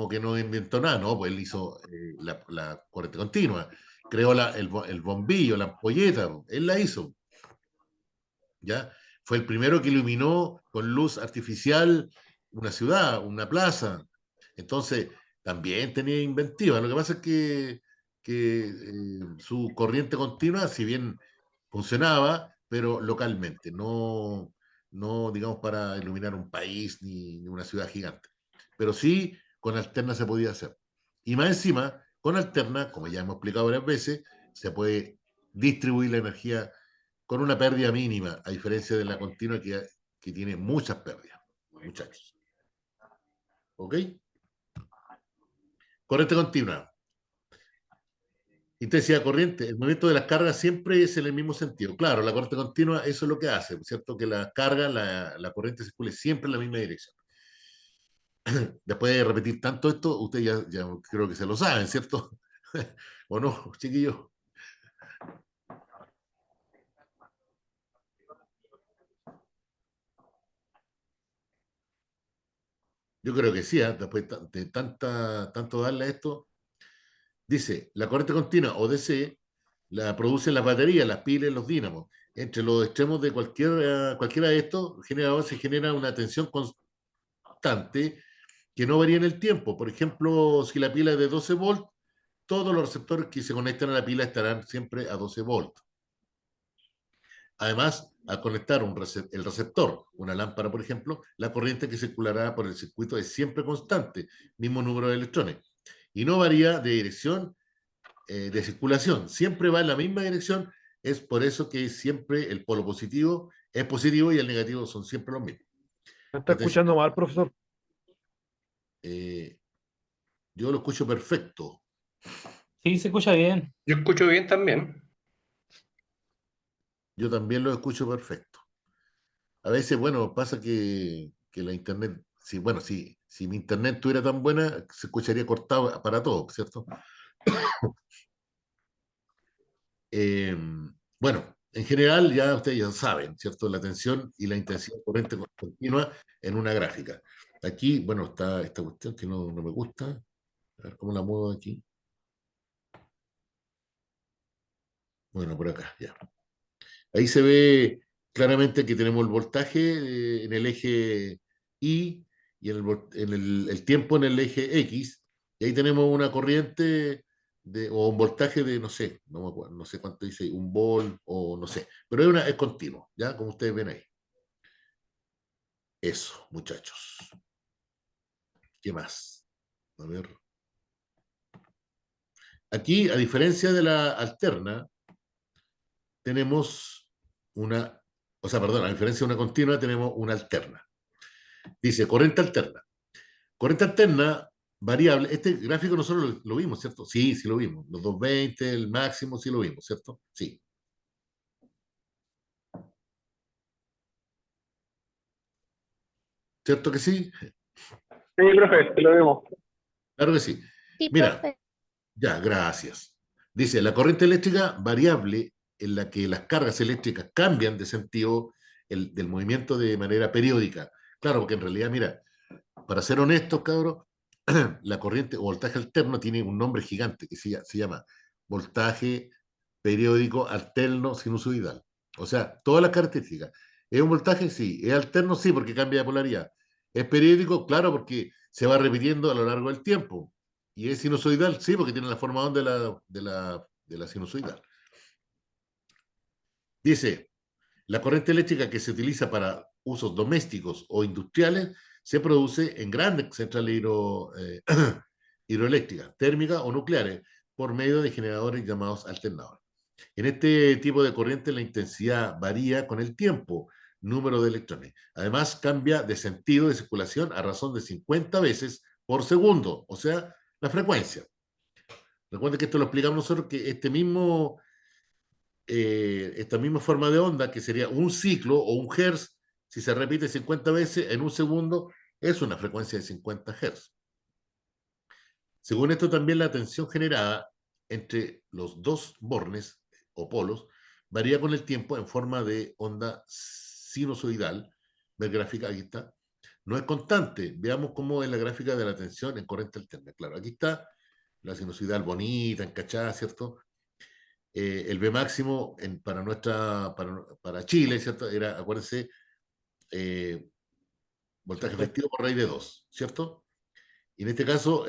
que no inventó nada, ¿no? Pues él hizo la corriente continua, creó el bombillo, la ampolleta, pues, él la hizo, ¿ya? Fue el primero que iluminó con luz artificial una ciudad, una plaza. Entonces, también tenía inventiva. Lo que pasa es que su corriente continua, si bien funcionaba, pero localmente, no digamos para iluminar un país ni una ciudad gigante. Pero sí, con alterna se podía hacer. Y más encima, Con alterna, como ya hemos explicado varias veces, se puede distribuir la energía con una pérdida mínima, a diferencia de la continua que tiene muchas pérdidas, muchachos. ¿Ok? Corriente continua. Intensidad corriente. El movimiento de las cargas siempre es en el mismo sentido. Claro, la corriente continua, eso es lo que hace, ¿cierto? Que la carga, la corriente circule siempre en la misma dirección. Después de repetir tanto esto, ustedes ya creo que se lo saben, ¿cierto? ¿O no, chiquillos? Yo creo que sí, ¿eh? Después de tanto darle a esto, dice, la corriente continua o DC la producen las baterías, las pilas y los dínamos. Entre los extremos de cualquiera de estos generadores se genera una tensión constante que no varía en el tiempo. Por ejemplo, si la pila es de 12 volts, todos los receptores que se conectan a la pila estarán siempre a 12 volts. Además, al conectar el receptor, una lámpara, por ejemplo, la corriente que circulará por el circuito es siempre constante, mismo número de electrones, y no varía de dirección de circulación, siempre va en la misma dirección. Es por eso que siempre el polo positivo es positivo y el negativo son siempre los mismos. ¿Me está escuchando mal, profesor? Yo lo escucho perfecto. Sí, se escucha bien. Yo escucho bien también. Yo también lo escucho perfecto. A veces, bueno, pasa que la internet, si mi internet estuviera tan buena, se escucharía cortado para todos, ¿cierto? Bueno, en general ya ustedes ya saben, ¿cierto? La tensión y la intensidad corriente continua en una gráfica. Aquí, bueno, está esta cuestión que no me gusta. A ver cómo la muevo aquí. Bueno, por acá, ya. Ahí se ve claramente que tenemos el voltaje en el eje Y y el tiempo en el eje X. Y ahí tenemos una corriente o un voltaje de, no sé, no me acuerdo, no sé cuánto dice, un volt o no sé. Pero es continuo, ¿ya? Como ustedes ven ahí. Eso, muchachos. ¿Qué más? A ver. Aquí, a diferencia de la alterna, tenemos a diferencia de una continua, tenemos una alterna. Dice corriente alterna. Corriente alterna variable. Este gráfico nosotros lo vimos, ¿cierto? Sí, sí lo vimos. Los 220, el máximo, sí lo vimos, ¿cierto? Sí. ¿Cierto que sí? Sí, profe, lo vemos. Claro que sí. Sí, Mira, profe. ya, gracias. Dice, la corriente eléctrica variable en la que las cargas eléctricas cambian de sentido del movimiento de manera periódica. Claro, porque en realidad, mira, para ser honestos, cabros, la corriente o voltaje alterno tiene un nombre gigante que se llama voltaje periódico alterno sinusoidal. O sea, todas las características. ¿Es un voltaje? Sí. ¿Es alterno? Sí, porque cambia de polaridad. ¿Es periódico? Claro, porque se va repitiendo a lo largo del tiempo. ¿Y es sinusoidal? Sí, porque tiene la forma de onda de la sinusoidal. Dice, la corriente eléctrica que se utiliza para usos domésticos o industriales se produce en grandes centrales hidroeléctricas, térmicas o nucleares, por medio de generadores llamados alternadores. En este tipo de corriente la intensidad varía con el tiempo, número de electrones. Además, cambia de sentido de circulación a razón de 50 veces por segundo, o sea, la frecuencia. Recuerden que esto lo explicamos nosotros, que esta misma forma de onda, que sería un ciclo o un hertz, si se repite 50 veces en un segundo, es una frecuencia de 50 hertz. Según esto, también la tensión generada entre los dos bornes o polos varía con el tiempo en forma de onda sinusoidal. Ver gráfica, aquí está. No es constante. Veamos cómo es la gráfica de la tensión en corriente alterna. Claro, aquí está la sinusoidal bonita, encachada, ¿cierto? El B máximo para Chile, ¿cierto? Era, acuérdense, voltaje efectivo por raíz de 2, ¿cierto? Y en este caso,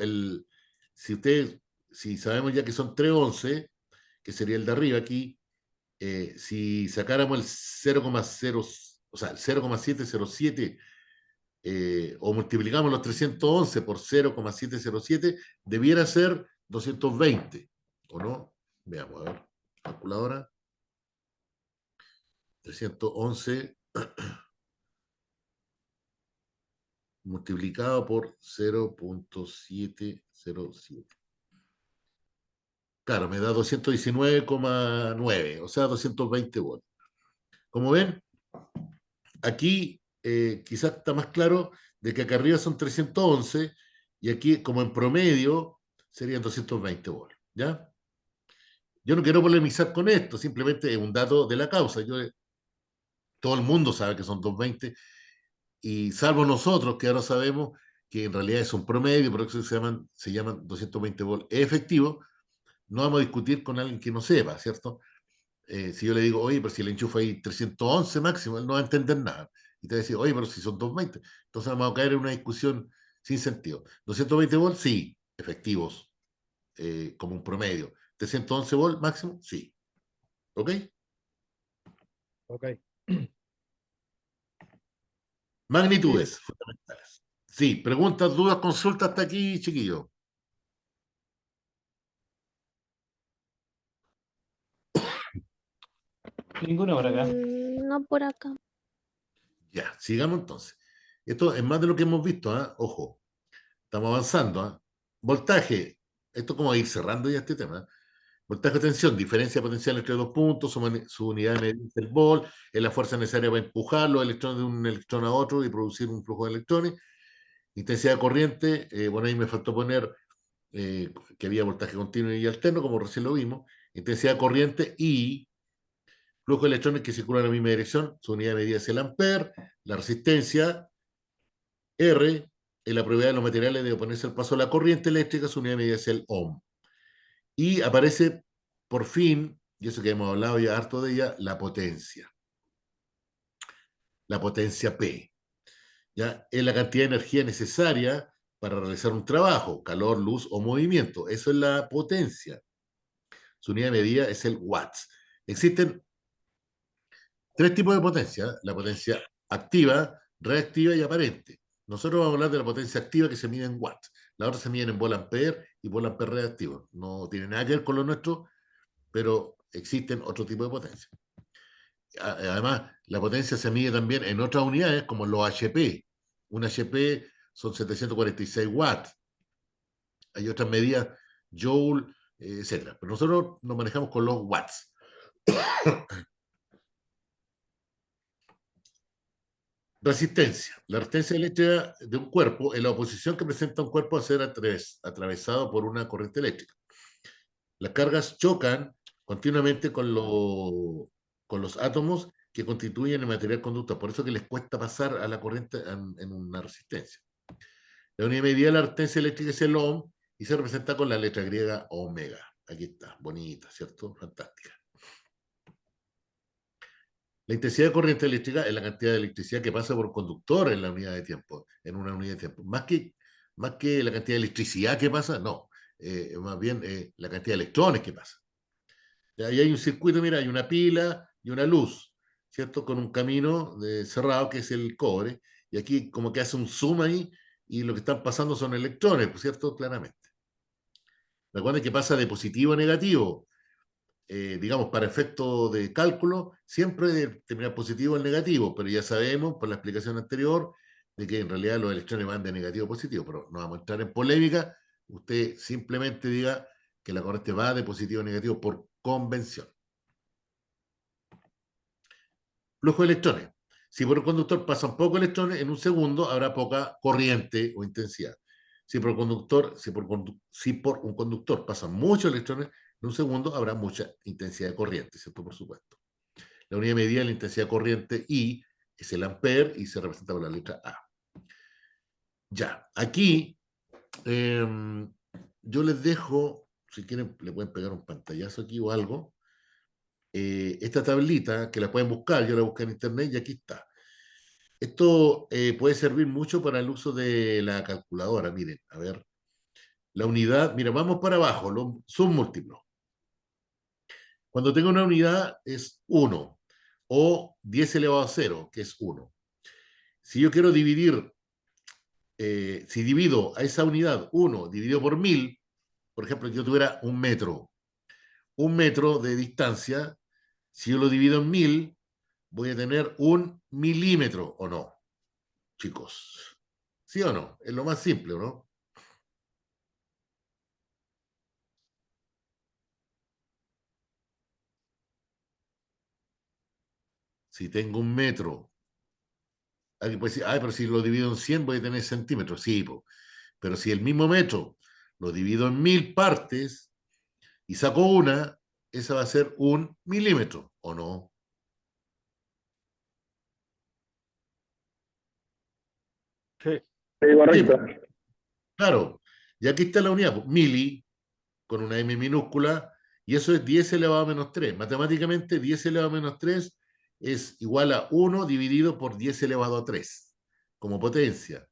si sabemos ya que son 311, que sería el de arriba aquí, si sacáramos el 0,0, o sea, el 0,707, o multiplicamos los 311 por 0,707, debiera ser 220, ¿o no? Veamos, a ver, calculadora. 311 multiplicado por 0.707. Claro, me da 219,9, o sea, 220 volts. Como ven, aquí quizás está más claro de que acá arriba son 311 y aquí, como en promedio, serían 220 volts, ¿ya? Yo no quiero polemizar con esto, simplemente es un dato de la causa. Todo el mundo sabe que son 220 y salvo nosotros que ahora sabemos que en realidad es un promedio, por eso se llaman 220 volts efectivos, no vamos a discutir con alguien que no sepa, ¿cierto? Si yo le digo, oye, pero si el enchufe ahí 311 máximo, él no va a entender nada. Y te va a decir, oye, pero si son 220. Entonces vamos a caer en una discusión sin sentido. 220 volts, sí, efectivos, como un promedio. 311 volts máximo, sí. ¿Ok? Ok. Magnitudes fundamentales. Sí, preguntas, dudas, consultas hasta aquí, chiquillo. Ninguno por acá. No por acá. Ya, sigamos entonces. Esto es más de lo que hemos visto, ¿ah? Ojo, estamos avanzando, ¿ah? Voltaje, esto como a ir cerrando ya este tema. Voltaje o tensión, diferencia potencial entre dos puntos, su unidad de medida es el volt, es la fuerza necesaria para empujar los electrones de un electrón a otro y producir un flujo de electrones. Intensidad de corriente, bueno, ahí me faltó poner que había voltaje continuo y alterno, como recién lo vimos. Intensidad de corriente y flujo de electrones que circulan en la misma dirección, su unidad de medida es el ampere, la resistencia R, en la propiedad de los materiales de oponerse al paso de la corriente eléctrica, su unidad de medida es el ohm. Y aparece, por fin, y eso que hemos hablado ya harto de ella, la potencia P. ¿Ya? Es la cantidad de energía necesaria para realizar un trabajo, calor, luz o movimiento. Eso es la potencia. Su unidad de medida es el watts. Existen tres tipos de potencia: la potencia activa, reactiva y aparente. Nosotros vamos a hablar de la potencia activa que se mide en watts. La otra se mide en volt-ampere y volt-ampere reactivo. No tiene nada que ver con lo nuestro, pero existen otro tipo de potencia. Además, la potencia se mide también en otras unidades, como los HP. Un HP son 746 watts. Hay otras medidas, joule, etc. Pero nosotros nos manejamos con los watts. Resistencia. La resistencia eléctrica de un cuerpo es la oposición que presenta un cuerpo a ser atravesado por una corriente eléctrica. Las cargas chocan continuamente con los átomos que constituyen el material conductor. Por eso que les cuesta pasar a la corriente en una resistencia. La unidad de medida de la resistencia eléctrica es el ohm y se representa con la letra griega omega. Aquí está, bonita, ¿cierto? Fantástica. La intensidad de corriente eléctrica es la cantidad de electricidad que pasa por conductor en la unidad de tiempo, en una unidad de tiempo. Más que la cantidad de electricidad que pasa, no. Más bien la cantidad de electrones que pasa. Ahí hay un circuito, mira, hay una pila y una luz, ¿cierto? Con un camino cerrado que es el cobre. Y aquí como que hace un zoom ahí y lo que están pasando son electrones, ¿cierto? Claramente. Recuerden que pasa de positivo a negativo. Digamos, para efecto de cálculo, siempre debe terminar positivo o negativo, pero ya sabemos por la explicación anterior de que en realidad los electrones van de negativo a positivo, pero no vamos a entrar en polémica. Usted simplemente diga que la corriente va de positivo a negativo por convención. Flujo de electrones. Si por un conductor pasan pocos electrones, en un segundo habrá poca corriente o intensidad. Si por un conductor pasan muchos electrones, en un segundo habrá mucha intensidad de corriente, ¿cierto? Por supuesto. La unidad de medida de la intensidad de corriente I es el ampere y se representa por la letra A. Ya, aquí yo les dejo, si quieren le pueden pegar un pantallazo aquí o algo, esta tablita que la pueden buscar, yo la busqué en internet y aquí está. Esto puede servir mucho para el uso de la calculadora. Miren, a ver, la unidad, mira, vamos para abajo, los submúltiplos. Cuando tengo una unidad es 1 o 10 elevado a 0, que es 1. Si yo quiero dividir, si divido a esa unidad 1 dividido por 1000, por ejemplo, yo tuviera un metro de distancia, si yo lo divido en 1000, voy a tener 1 milímetro, ¿o no, chicos? ¿Sí o no? Es lo más simple, ¿no? Si tengo un metro, alguien puede decir, ay, pero si lo divido en 100 voy a tener centímetros. Sí, po. Pero si el mismo metro lo divido en 1000 partes y saco una, esa va a ser 1 milímetro, ¿o no? Sí. Sí, Sí, correcto. po. Claro. Y aquí está la unidad, po. Mili, con una M minúscula, y eso es 10 elevado a menos 3. Matemáticamente, 10 elevado a menos 3 es igual a 1 dividido por 10 elevado a 3, como potencia.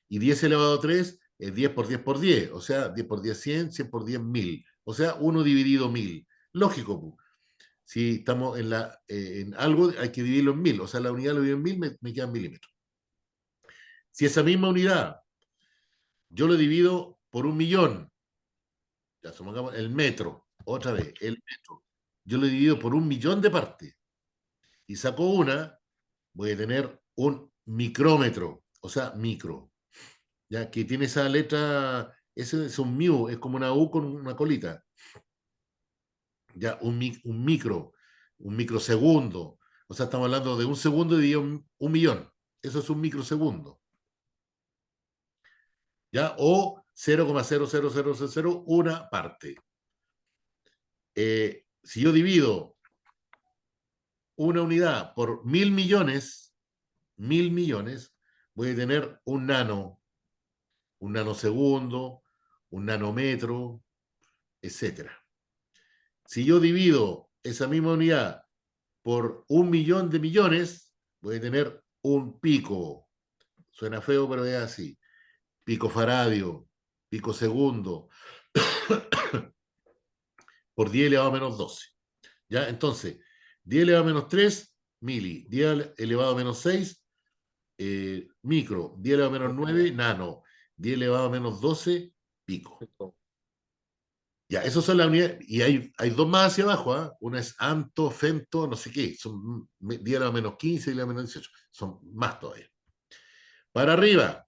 Y 10 elevado a 3 es 10 por 10 por 10, o sea, 10 por 10, 100, 100 por 10, 1000. O sea, 1 dividido 1000. Lógico, pues. Si estamos en algo, hay que dividirlo en 1000. O sea, la unidad lo divido en 1000, me quedan milímetros. Si esa misma unidad yo lo divido por 1 millón, ya supongamos el metro, otra vez, el metro, yo lo divido por 1 millón de partes y saco una, voy a tener un micrómetro, o sea, micro, ya que tiene esa letra, ese es un mu, es como una U con una colita, ya un microsegundo, o sea, estamos hablando de un segundo dividido en 1 millón, eso es un microsegundo, ya, o 0,00000 una parte. Si yo divido una unidad por 1000 millones, voy a tener un nanosegundo, un nanómetro, etcétera. Si yo divido esa misma unidad por 1 millón de millones, voy a tener un pico. Suena feo, pero es así. Pico faradio, pico segundo, por 10 elevado a menos 12. ¿Ya? Entonces, 10 elevado a menos 3, mili. 10 elevado a menos 6, micro. 10 elevado a menos 9, nano. 10 elevado a menos 12, pico. Ya, esas son las unidades. Y hay dos más hacia abajo, ¿eh? Una es anto, femto, no sé qué. Son 10 elevado a menos 15 y elevado a menos 18. Son más todavía. Para arriba.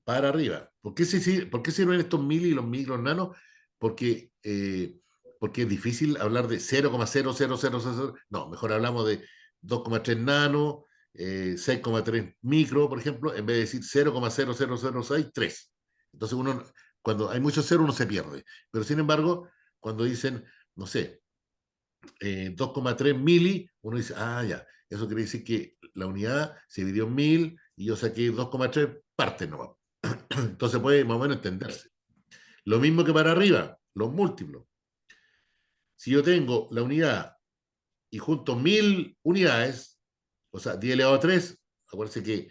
Para arriba. ¿Por qué sirven estos mili y los micros nanos? Porque es difícil hablar de 0,00000. No, mejor hablamos de 2,3 nano, 6,3 micro, por ejemplo, en vez de decir 0,00063. Entonces cuando hay muchos ceros, uno se pierde. Pero sin embargo, cuando dicen, no sé, 2,3 mili, uno dice, ah, ya, eso quiere decir que la unidad se dividió en 1000 y yo saqué 2,3 partes nomás. Entonces puede más o menos entenderse. Lo mismo que para arriba, los múltiplos. Si yo tengo la unidad y junto 1000 unidades, o sea, 10 elevado a 3, acuérdense que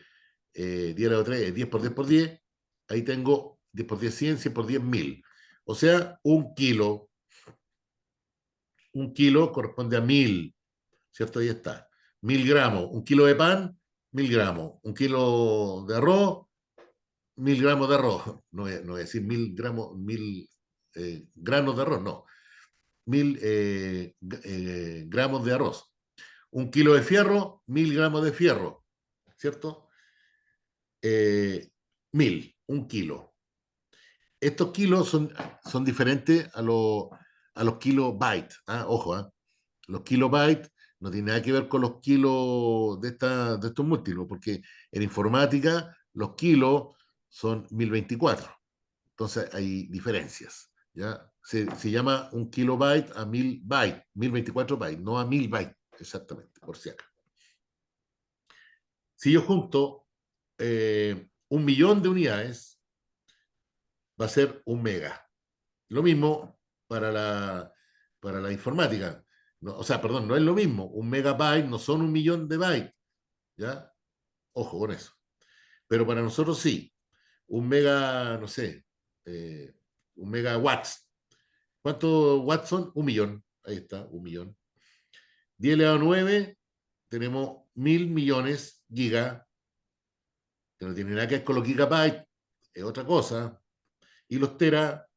10 elevado a 3 es 10 por 10 por 10, ahí tengo 10 por 10, 100, 100 por 10, 1000. O sea, un kilo corresponde a 1000, ¿cierto? Ahí está. 1000 gramos. Un kilo de pan, 1000 gramos. Un kilo de arroz, 1000 gramos de arroz. No voy a decir 1000 gramos, 1000 granos de arroz, no. 1000 gramos de arroz. Un kilo de fierro, 1000 gramos de fierro, ¿cierto? 1000, un kilo. Estos kilos son diferentes a los kilobytes. Ojo, los kilobytes no tienen nada que ver con los kilos de estos múltiplos, porque en informática los kilos son 1024. Entonces hay diferencias. ¿Ya? Se llama un kilobyte a 1000 bytes, 1024 bytes, no a 1000 bytes, exactamente, por si acaso. Si yo junto 1 millón de unidades, va a ser 1 mega. Lo mismo para la informática. No, o sea, perdón, no es lo mismo. 1 megabyte no son 1 millón de bytes. ¿Ya? Ojo con eso. Pero para nosotros sí. 1 mega, no sé, 1 megawatts. ¿Cuántos watts son? 1 millón. Ahí está, 1 millón. 10 elevado a 9, tenemos 1000 millones giga, que no tiene nada que ver con los gigabytes, es otra cosa. Y los tera,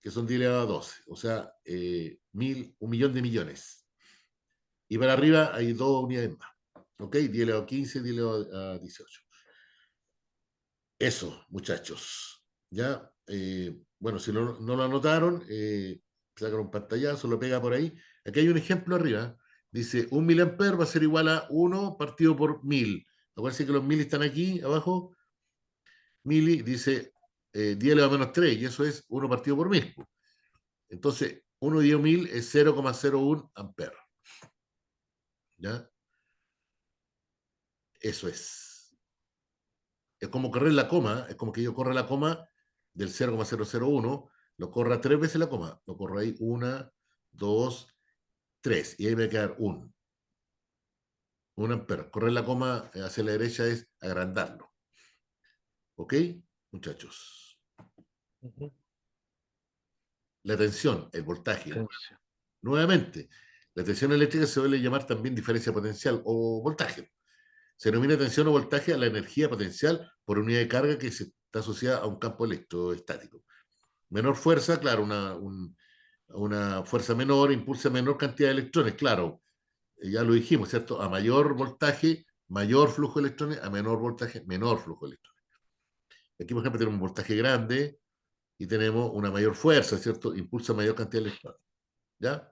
que son 10 elevado a 12, o sea, 1.000.000 de millones. Y para arriba hay 2 unidades más. ¿Ok? 10 elevado a 15, 10 elevado a 18. Eso, muchachos. Ya, bueno, si no lo anotaron, sacan un pantallazo, lo pega por ahí. Aquí hay un ejemplo arriba. Dice, 1 miliamper va a ser igual a 1 partido por 1000. Acuérdense que los mil están aquí abajo. Mili dice 10 elevado a menos 3, y eso es 1 partido por 1000. Entonces, 1 dividido 1000 es 0,01 amper. ¿Ya? Eso es. Es como correr la coma, es como que yo corra la coma del 0,001, lo corra 3 veces la coma, lo corro ahí 1, 2, 3, y ahí me va a quedar 1 amper. Correr la coma hacia la derecha es agrandarlo. ¿Ok, muchachos? Ujú. La tensión, el voltaje. Tensión. Nuevamente, la tensión eléctrica se suele llamar también diferencia potencial o voltaje. Se denomina tensión o voltaje a la energía potencial por unidad de carga que está asociada a un campo electrostático. Menor fuerza, claro, una fuerza menor impulsa menor cantidad de electrones, claro, ya lo dijimos, ¿cierto? A mayor voltaje, mayor flujo de electrones, a menor voltaje, menor flujo de electrones. Aquí, por ejemplo, tenemos un voltaje grande y tenemos una mayor fuerza, ¿cierto? Impulsa mayor cantidad de electrones. ¿Ya?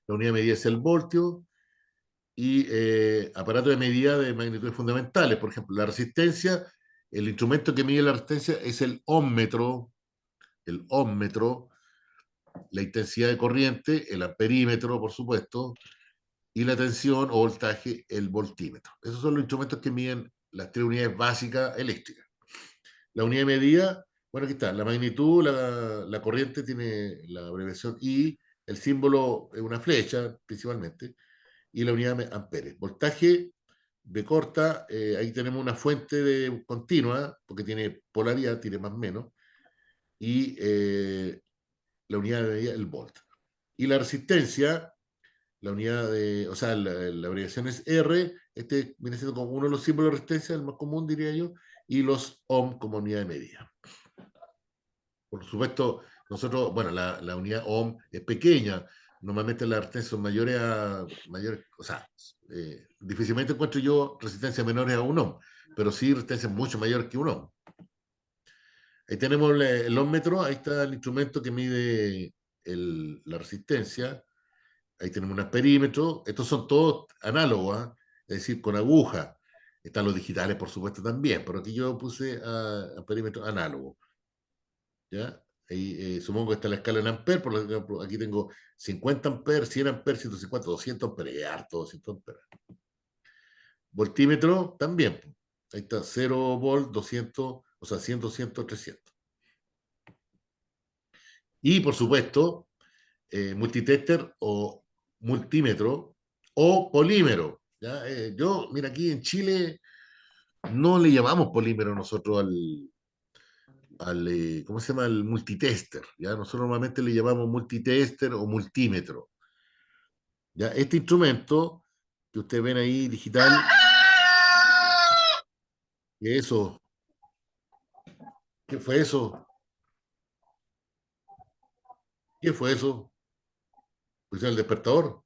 La unidad de medida es el voltio y aparato de medida de magnitudes fundamentales. Por ejemplo, la resistencia, el instrumento que mide la resistencia es el ómmetro, la intensidad de corriente, el amperímetro, por supuesto, y la tensión o voltaje, el voltímetro. Esos son los instrumentos que miden las 3 unidades básicas eléctricas. La unidad de medida, bueno, aquí está, la magnitud, la corriente tiene la abreviación I, el símbolo es una flecha, principalmente, y la unidad de amperes. Voltaje, B corta, ahí tenemos una fuente continua, porque tiene polaridad, tiene más o menos, y la unidad de medida, el volt. Y la resistencia, la unidad de, o sea, la abreviación es R, este viene siendo como uno de los símbolos de resistencia, el más común, diría yo, y los ohm como unidad de medida. Por supuesto, nosotros, bueno, la unidad ohm es pequeña, normalmente las resistencias son mayores, o sea, difícilmente encuentro yo resistencias menores a un ohm, pero sí resistencias mucho mayores que un ohm. Ahí tenemos el ohmmetro, ahí está el instrumento que mide la resistencia. Ahí tenemos un amperímetro. Estos son todos análogos, ¿eh? Es decir, con aguja. Están los digitales, por supuesto, también, pero aquí yo puse amperímetro análogo. ¿Ya? Ahí, supongo que está la escala en amperes, por ejemplo, aquí tengo 50 amperes, 100 amperes, 150, 200 amperes, es harto, 200 amperes. Voltímetro también. Ahí está 0 volt, 200, o sea, 100, 200, 300. Y, por supuesto, multitester o multímetro o polímero. ¿Ya? Mira, aquí en Chile no le llamamos polímero nosotros ¿cómo se llama? Al multitester. ¿Ya? Nosotros normalmente le llamamos multitester o multímetro. ¿Ya? Este instrumento que ustedes ven ahí digital, ¿qué es eso? ¿Qué fue eso? ¿Qué fue eso? ¿Pues el despertador?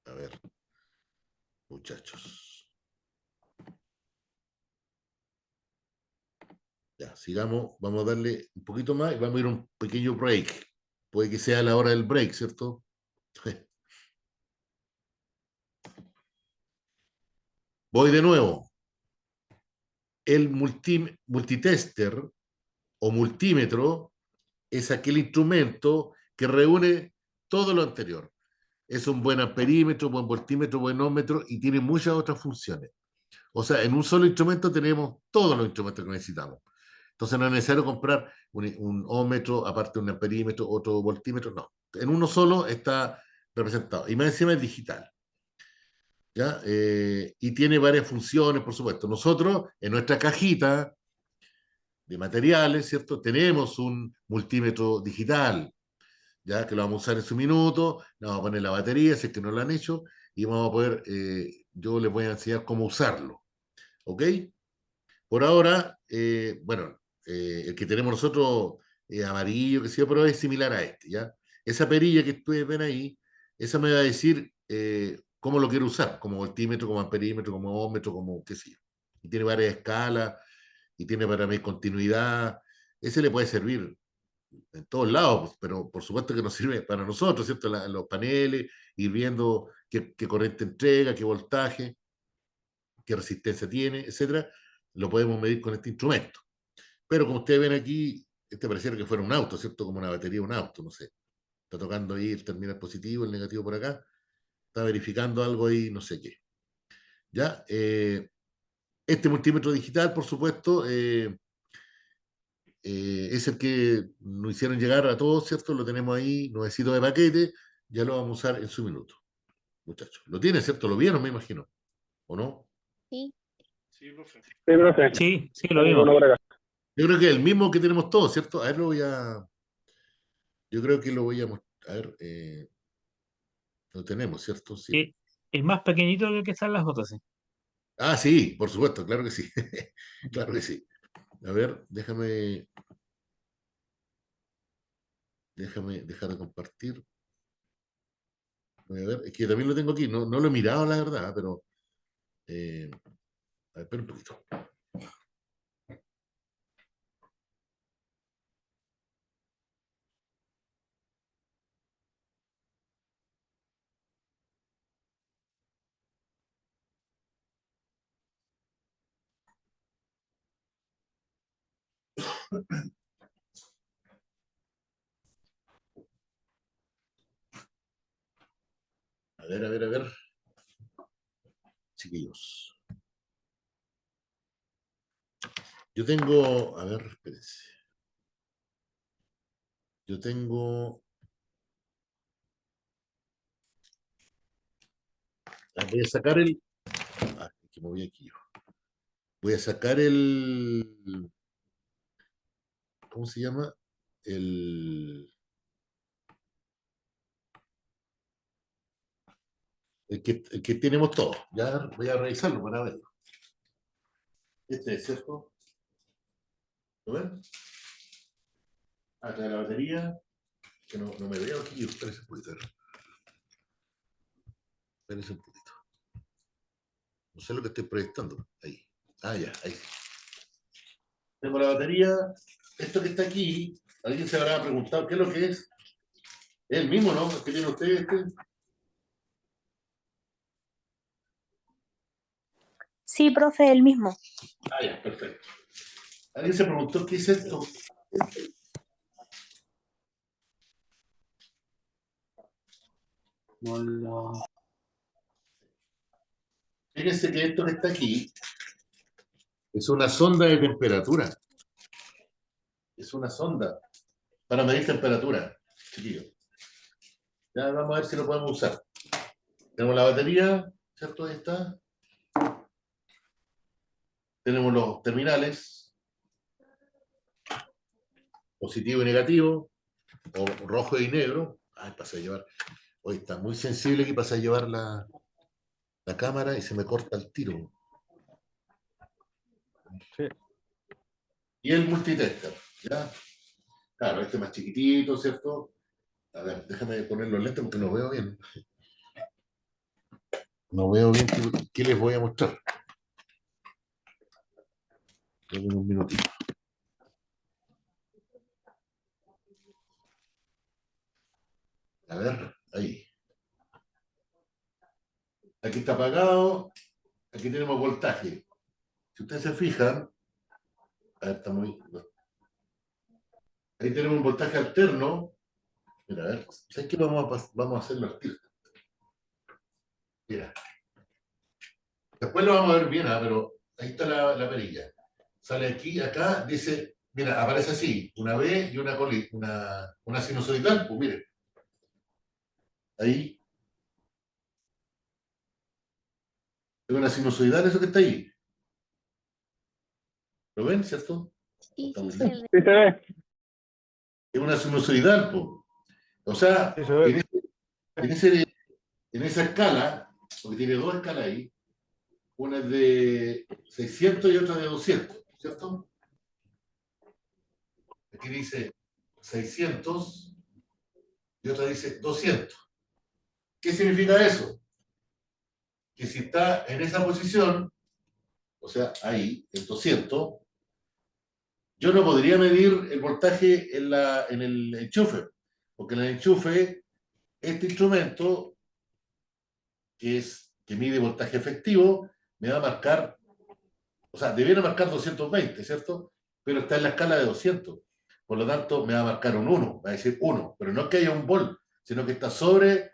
A ver, muchachos. Ya, sigamos, vamos a darle un poquito más y vamos a ir a un pequeño break. Puede que sea la hora del break, ¿cierto? Voy de nuevo. El multitester o multímetro es aquel instrumento que reúne todo lo anterior. Es un buen amperímetro, buen voltímetro, buen ómetro y tiene muchas otras funciones. O sea, en un solo instrumento tenemos todos los instrumentos que necesitamos. Entonces no es necesario comprar un ómetro, aparte un amperímetro, otro voltímetro, no. En uno solo está representado. Y más encima es digital. ¿Ya? Y tiene varias funciones, por supuesto. Nosotros, en nuestra cajita de materiales, ¿cierto? Tenemos un multímetro digital, ¿ya? Que lo vamos a usar en su minuto, le vamos a poner la batería, si es que no lo han hecho, y vamos a poder, yo les voy a enseñar cómo usarlo. ¿Ok? Por ahora, bueno, el que tenemos nosotros amarillo, que sea, pero es similar a este, ¿ya? Esa perilla que ustedes ven ahí, esa me va a decir cómo lo quiero usar, como voltímetro, como amperímetro, como ohmmetro, como qué sé yo. Y tiene varias escalas, y tiene para medir continuidad. Ese le puede servir en todos lados, pues, pero por supuesto que nos sirve para nosotros, ¿cierto? Los paneles, ir viendo qué corriente entrega, qué voltaje, qué resistencia tiene, etcétera, lo podemos medir con este instrumento. Pero como ustedes ven aquí, este pareciera que fuera un auto, ¿cierto? Como una batería de un auto, no sé. Está tocando ahí el terminal positivo, el negativo por acá. Está verificando algo ahí, no sé qué. ¿Ya? Este multímetro digital, por supuesto, es el que nos hicieron llegar a todos, ¿cierto? Lo tenemos ahí, nuevecito de paquete, ya lo vamos a usar en su minuto, muchachos. ¿Lo tienen, cierto? ¿Lo vieron, me imagino? ¿O no? Sí. Sí, profe. Sí, profe. Sí, sí, lo Tengo uno vimos. por acá. Yo creo que es el mismo que tenemos todos, ¿cierto? A ver, lo voy a... Yo creo que lo voy a mostrar. A ver, lo tenemos, ¿cierto? Sí. Sí, es más pequeñito que el que está en las fotos, sí. Ah, sí, por supuesto, claro que sí. Claro que sí. A ver, déjame dejar de compartir. Voy a ver, es que también lo tengo aquí, no lo he mirado, la verdad, pero... a ver, espera un poquito. A ver. Chiquillos. Yo tengo, a ver, espérense. Yo tengo, voy a sacar que me voy aquí yo. Voy a sacar ¿cómo se llama? El que tenemos todos. Ya voy a revisarlo para verlo. Este es, ¿cierto? ¿Lo ven? Acá de la batería, que no me veo aquí, espérense un poquito. Espérense un poquito. No sé lo que estoy proyectando. Ahí. Ah, ya, ahí. Tengo la batería. Esto que está aquí, alguien se habrá preguntado qué es lo que es. Es el mismo, ¿no? ¿Qué tiene usted este? Sí, profe, el mismo. Ah, ya, perfecto. Alguien se preguntó qué es esto. Fíjense que esto que está aquí es una sonda de temperatura. Es una sonda para medir temperatura, chiquillos. Ya vamos a ver si lo podemos usar. Tenemos la batería, ¿cierto? Ahí está. Tenemos los terminales, positivo y negativo, o rojo y negro. Ay, pasé a llevar. Hoy está muy sensible aquí, pasé a llevar la cámara y se me corta el tiro. Sí. Y el multitester, ¿ya? Claro, este más chiquitito, ¿cierto? A ver, déjame ponerlo lento porque no veo bien. No veo bien qué les voy a mostrar. Denme un minutito. A ver, ahí. Aquí está apagado. Aquí tenemos voltaje. Si ustedes se fijan, a ver, está muy... Ahí tenemos un voltaje alterno. Mira, a ver, ¿sabes qué? Vamos a hacerlo al tiro. Mira. Después lo vamos a ver bien, pero ahí está la perilla. Sale aquí, acá, dice, mira, aparece así, una B y una sinusoidal, pues mire. Ahí. Es una sinusoidal eso que está ahí. ¿Lo ven, cierto? Sí, Está sí muy se lejos. ve. Sí se ve. Es una sinusoidal, pues. O sea, Sí se ve. en esa escala, porque tiene dos escalas ahí. Una es de 600 y otra de 200, ¿cierto? Aquí dice 600 y otra dice 200. ¿Qué significa eso? Que si está en esa posición, o sea, ahí, en 200, yo no podría medir el voltaje en el enchufe, porque en el enchufe, este instrumento, que mide voltaje efectivo, me va a marcar, o sea, debiera marcar 220, ¿cierto? Pero está en la escala de 200. Por lo tanto, me va a marcar un 1, va a decir 1, pero no es que haya un volt, sino que está sobre,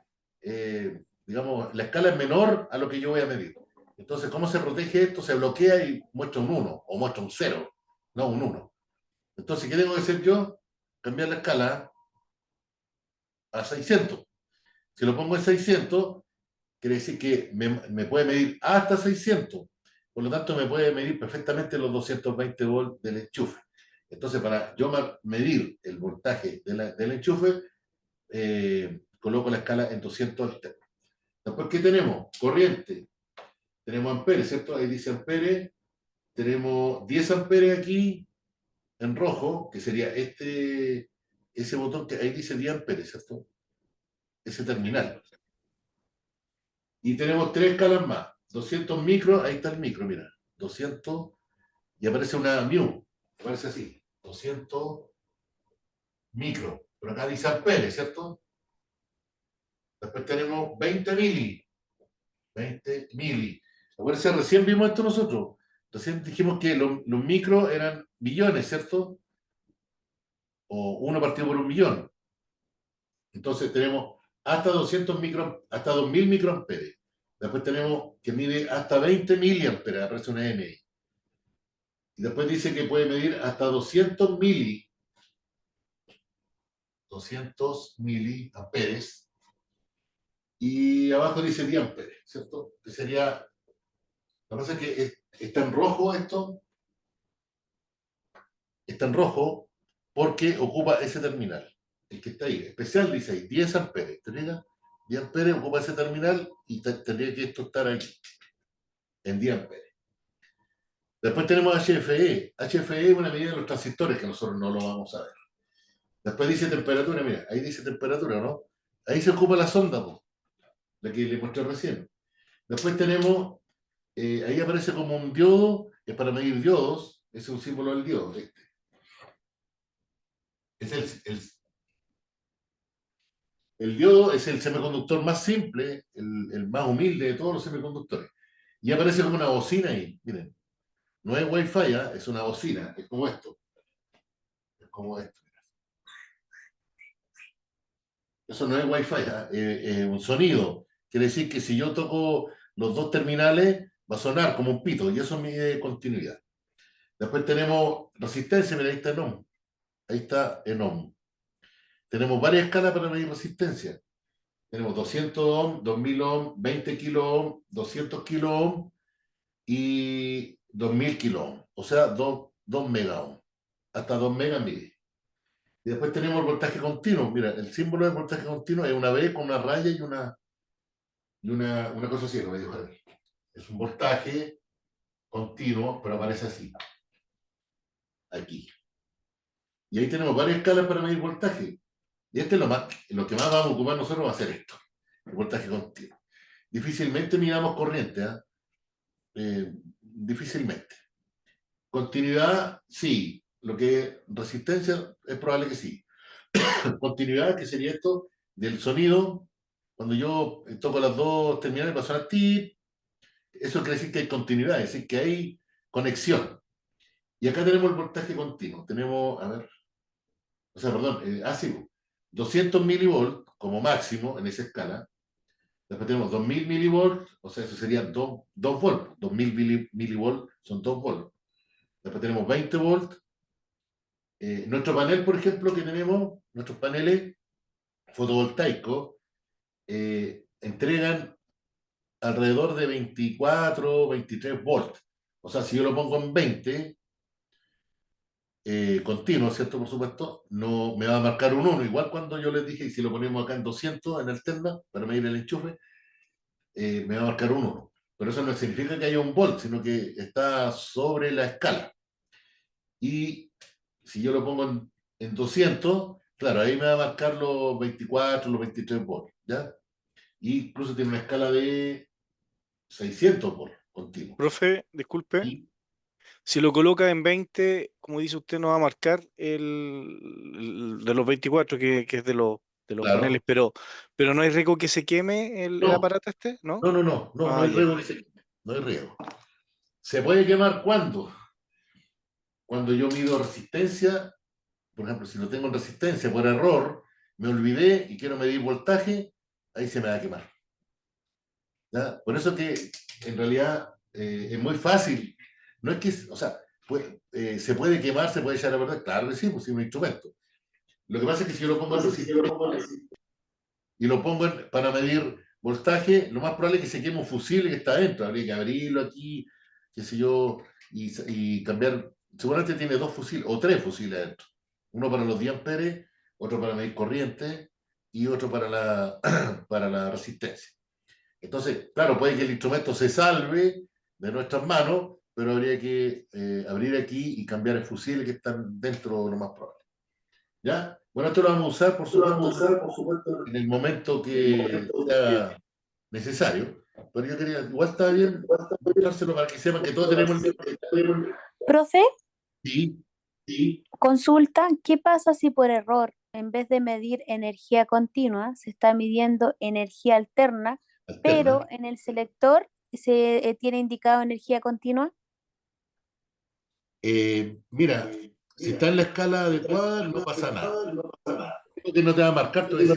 digamos, la escala es menor a lo que yo voy a medir. Entonces, ¿cómo se protege esto? Se bloquea y muestra un 1, o muestra un 0, no un 1. Entonces, ¿qué tengo que hacer yo? Cambiar la escala a 600. Si lo pongo en 600, quiere decir que me puede medir hasta 600. Por lo tanto, me puede medir perfectamente los 220 volts del enchufe. Entonces, para yo medir el voltaje del enchufe, coloco la escala en 200 alternos. Después, ¿qué tenemos? Corriente. Tenemos amperes, ¿cierto? Ahí dice amperes. Tenemos 10 amperes aquí, en rojo, que sería ese botón que ahí dice 10 amperes, ¿cierto? Ese terminal. Y tenemos 3 escalas más. 200 micros, ahí está el micro, mira. 200, y aparece una mu. Aparece así. 200 micro. Pero acá dice amperes, ¿cierto? Después tenemos 20 mili. 20 mili. Acuérdense, recién vimos esto nosotros. Recién dijimos que los micros eran billones, ¿cierto? O 1 partido por 1 millón. Entonces tenemos hasta 200 hasta 2000 microamperes. Después tenemos que mide hasta 20 miliamperes, aparece una M. Y después dice que puede medir hasta 200 miliamperes. Y abajo dice diamperes, ¿cierto? Que sería, lo que pasa es que está en rojo esto, está en rojo porque ocupa ese terminal, el que está ahí. Especial dice ahí, 10 amperes, ¿te fijas? 10 amperes ocupa ese terminal y tendría que esto estar ahí, en 10 amperes. Después tenemos HFE. HFE es una medida de los transistores que nosotros no lo vamos a ver. Después dice temperatura, mira, ahí dice temperatura, ¿no? Ahí se ocupa la sonda, po, la que le mostré recién. Después tenemos, ahí aparece como un diodo, es para medir diodos, ese es un símbolo del diodo. El diodo es el semiconductor más simple, el más humilde de todos los semiconductores. Y aparece como una bocina ahí, miren. No es Wi-Fi, ¿eh? Es una bocina, es como esto. Es como esto. Eso no es Wi-Fi, es un sonido. Quiere decir que si yo toco los dos terminales, va a sonar como un pito, y eso mide continuidad. Después tenemos resistencia, mira, ahí está en ohm. Ahí está en ohm. Tenemos varias escalas para medir resistencia. Tenemos 200 ohm, 2000 ohm, 20 kilo ohm, 200 kilo ohm y 2000 kilo ohm. O sea, 2 mega ohm. Hasta 2 megas mide. Y después tenemos el voltaje continuo. Mira, el símbolo del voltaje continuo es una B con una raya y una cosa así, lo me dijo él. Es un voltaje continuo, pero aparece así. Aquí. Y ahí tenemos varias escalas para medir voltaje. Y este es lo que más vamos a ocupar nosotros va a ser esto, el voltaje continuo. Difícilmente midamos corriente, difícilmente. Continuidad, sí. Lo que resistencia es probable que sí. Continuidad, que sería esto del sonido, cuando yo toco las dos terminales va a sonar ti, eso quiere decir que hay continuidad, es decir, que hay conexión. Y acá tenemos el voltaje continuo. Tenemos, a ver, o sea, perdón, sí, 200 milivolts como máximo en esa escala. Después tenemos 2000 milivolts, o sea, eso sería 2 volts. 2000 milivolts son 2 volts. Después tenemos 20 volts. Nuestro panel, por ejemplo, que tenemos, nuestros paneles fotovoltaicos, entregan alrededor de 24, 23 volts. O sea, si yo lo pongo en 20, continuo, ¿cierto? Por supuesto, no me va a marcar un 1. Igual cuando yo les dije, y si lo ponemos acá en 200 en el Telma, para medir el enchufe, me va a marcar un 1. Pero eso no significa que haya un volt, sino que está sobre la escala. Y si yo lo pongo en 200, claro, ahí me va a marcar los 24, los 23 volts, ¿ya? Y incluso tiene una escala de 600 volts continuo. Profe, disculpe. Y Si lo coloca en 20, como dice usted, no va a marcar el de los 24, que es de los claro, paneles, pero no hay riesgo que se queme el no, aparato este, ¿no? no Ah, hay ya. riesgo que no hay riesgo. ¿Se puede quemar cuándo? Cuando yo mido resistencia, por ejemplo, si lo tengo en resistencia por error, me olvidé y quiero medir voltaje, ahí se me va a quemar. ¿Ya? Por eso que en realidad es muy fácil. No es que, o sea, se puede quemar, se puede echar a perder, claro que sí, pues sí, un instrumento. Lo que pasa es que si yo lo pongo en resistencia y lo pongo para medir voltaje, lo más probable es que se queme un fusible que está adentro. Habría que abrirlo aquí, qué sé yo, y cambiar. Seguramente tiene 2 fusiles o 3 fusiles adentro. Uno para los 10 amperes, otro para medir corriente y otro para para la resistencia. Entonces, claro, puede que el instrumento se salve de nuestras manos, pero habría que abrir aquí y cambiar el fusible que están dentro lo más probable. ¿Ya? Bueno, esto lo vamos a usar, por supuesto, en el momento que sea necesario. Pero yo quería, igual está bien mostrárselo para que sepan que todos tenemos el... Profe, Sí, sí, consulta, ¿qué pasa si por error, en vez de medir energía continua, se está midiendo energía alterna, pero alterna. en el selector se tiene indicado energía continua? Mira, si está en la escala adecuada, no pasa nada. Creo que no te va a marcar, te voy a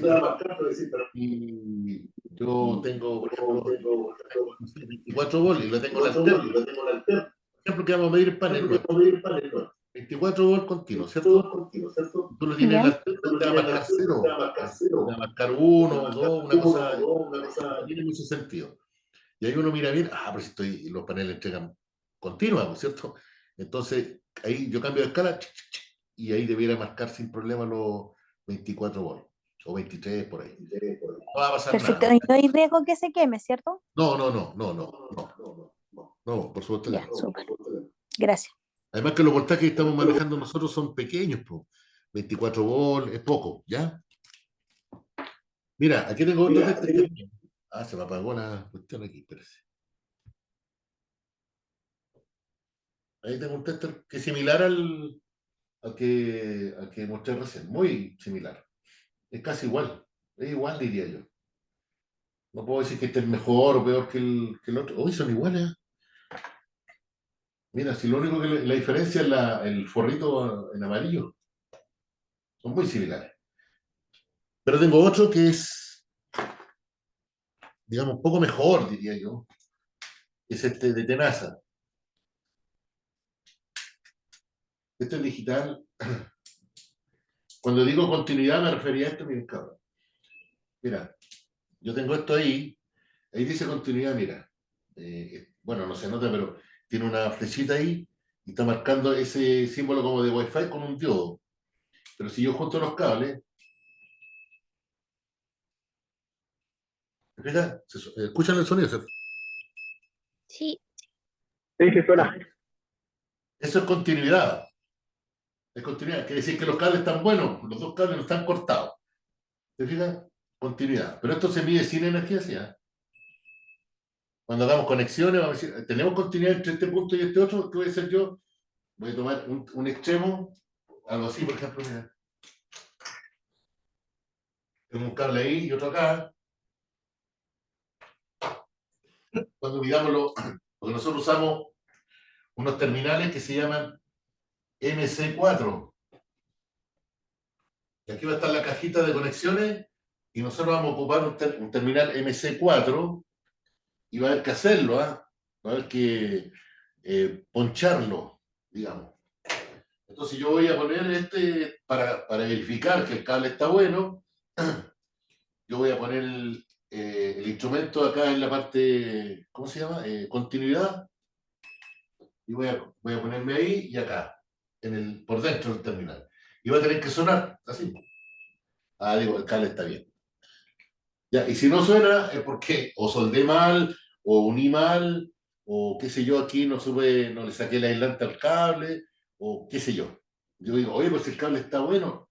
decir, pero y yo tengo, por ejemplo, 24 volts y lo tengo en alterno. Por ejemplo, que vamos a medir el panel nuevo. 24 volts continuos, ¿cierto? Tú lo tienes en ¿Ya? alterno, te va a marcar 0, te va a marcar 1, 2, una cosa, no tiene mucho sentido. Y ahí uno mira bien, pero si los paneles entregan continua, ¿no es cierto? Entonces, ahí yo cambio de escala y ahí debiera marcar sin problema los 24 volts o 23 por ahí. No va a pasar Perfecto. nada. Y no hay riesgo que se queme, ¿cierto? No, por supuesto que Ya, no. súper. Gracias. Además que los voltajes que estamos manejando nosotros son pequeños, 24 volts, es poco, ¿ya? Mira, aquí tengo otro tester que... se me apagó la cuestión aquí, espérese. Ahí tengo un tester que es similar al que mostré recién, muy similar. Es casi igual, es igual diría yo. No puedo decir que este es mejor o peor que el otro. Hoy son iguales. Mira, si lo único que la diferencia es el forrito en amarillo. Son muy similares. Pero tengo otro que es, digamos, un poco mejor, diría yo. Es este de Tenaza. Este es digital. Cuando digo continuidad me refería a esto, miren, cabrón. Mira, yo tengo esto ahí. Ahí dice continuidad, mira. Bueno, no se nota, pero tiene una flechita ahí y está marcando ese símbolo como de Wi-Fi con un diodo. Pero si yo junto los cables, fíjate, escuchan el sonido, ¿cierto? Sí, Sí, sí, suena. Eso es continuidad. Es continuidad. Quiere decir que los cables están buenos, los dos cables no están cortados. ¿Te fijas? Continuidad. Pero esto se mide sin energía, ¿sí? Cuando hagamos conexiones, vamos a decir, tenemos continuidad entre este punto y este otro. ¿Qué voy a hacer yo? Voy a tomar un extremo, algo así, por ejemplo, mira. Tengo un cable ahí y otro acá. Cuando midámoslo, porque nosotros usamos unos terminales que se llaman MC4. Y aquí va a estar la cajita de conexiones y nosotros vamos a ocupar un terminal MC4 y va a haber que hacerlo, va a haber que poncharlo, digamos. Entonces yo voy a poner para verificar que el cable está bueno, yo voy a poner el instrumento acá en la parte, ¿cómo se llama? Continuidad. Y voy a ponerme ahí y acá, por dentro del terminal. Y va a tener que sonar así. Digo, el cable está bien. Ya, y si no suena es porque o soldé mal, o uní mal, o qué sé yo, aquí no supe, no le saqué el aislante al cable, o qué sé yo. Yo digo, oye, pues el cable está bueno.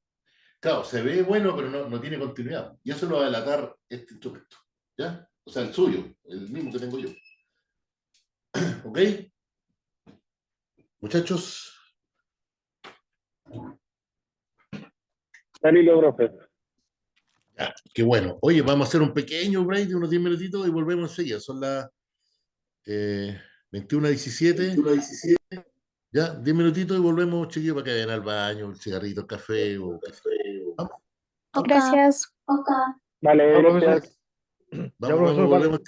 Claro, se ve bueno, pero no tiene continuidad. Y eso lo va a delatar este instrumento. ¿Ya? O sea, el suyo, el mismo que tengo yo. ¿Ok? Muchachos, Danilo, profe. ya, qué bueno. Oye, vamos a hacer un pequeño break de unos 10 minutitos y volvemos enseguida. Son las eh, 21:17. Ya, 10 minutitos y volvemos, chiquillos, para que vayan al baño, el cigarrito, el café o qué sé yo. Vamos, Ok. Gracias. Vale, Ya, profesor. gracias. Ya, vamos, profesor, volvemos.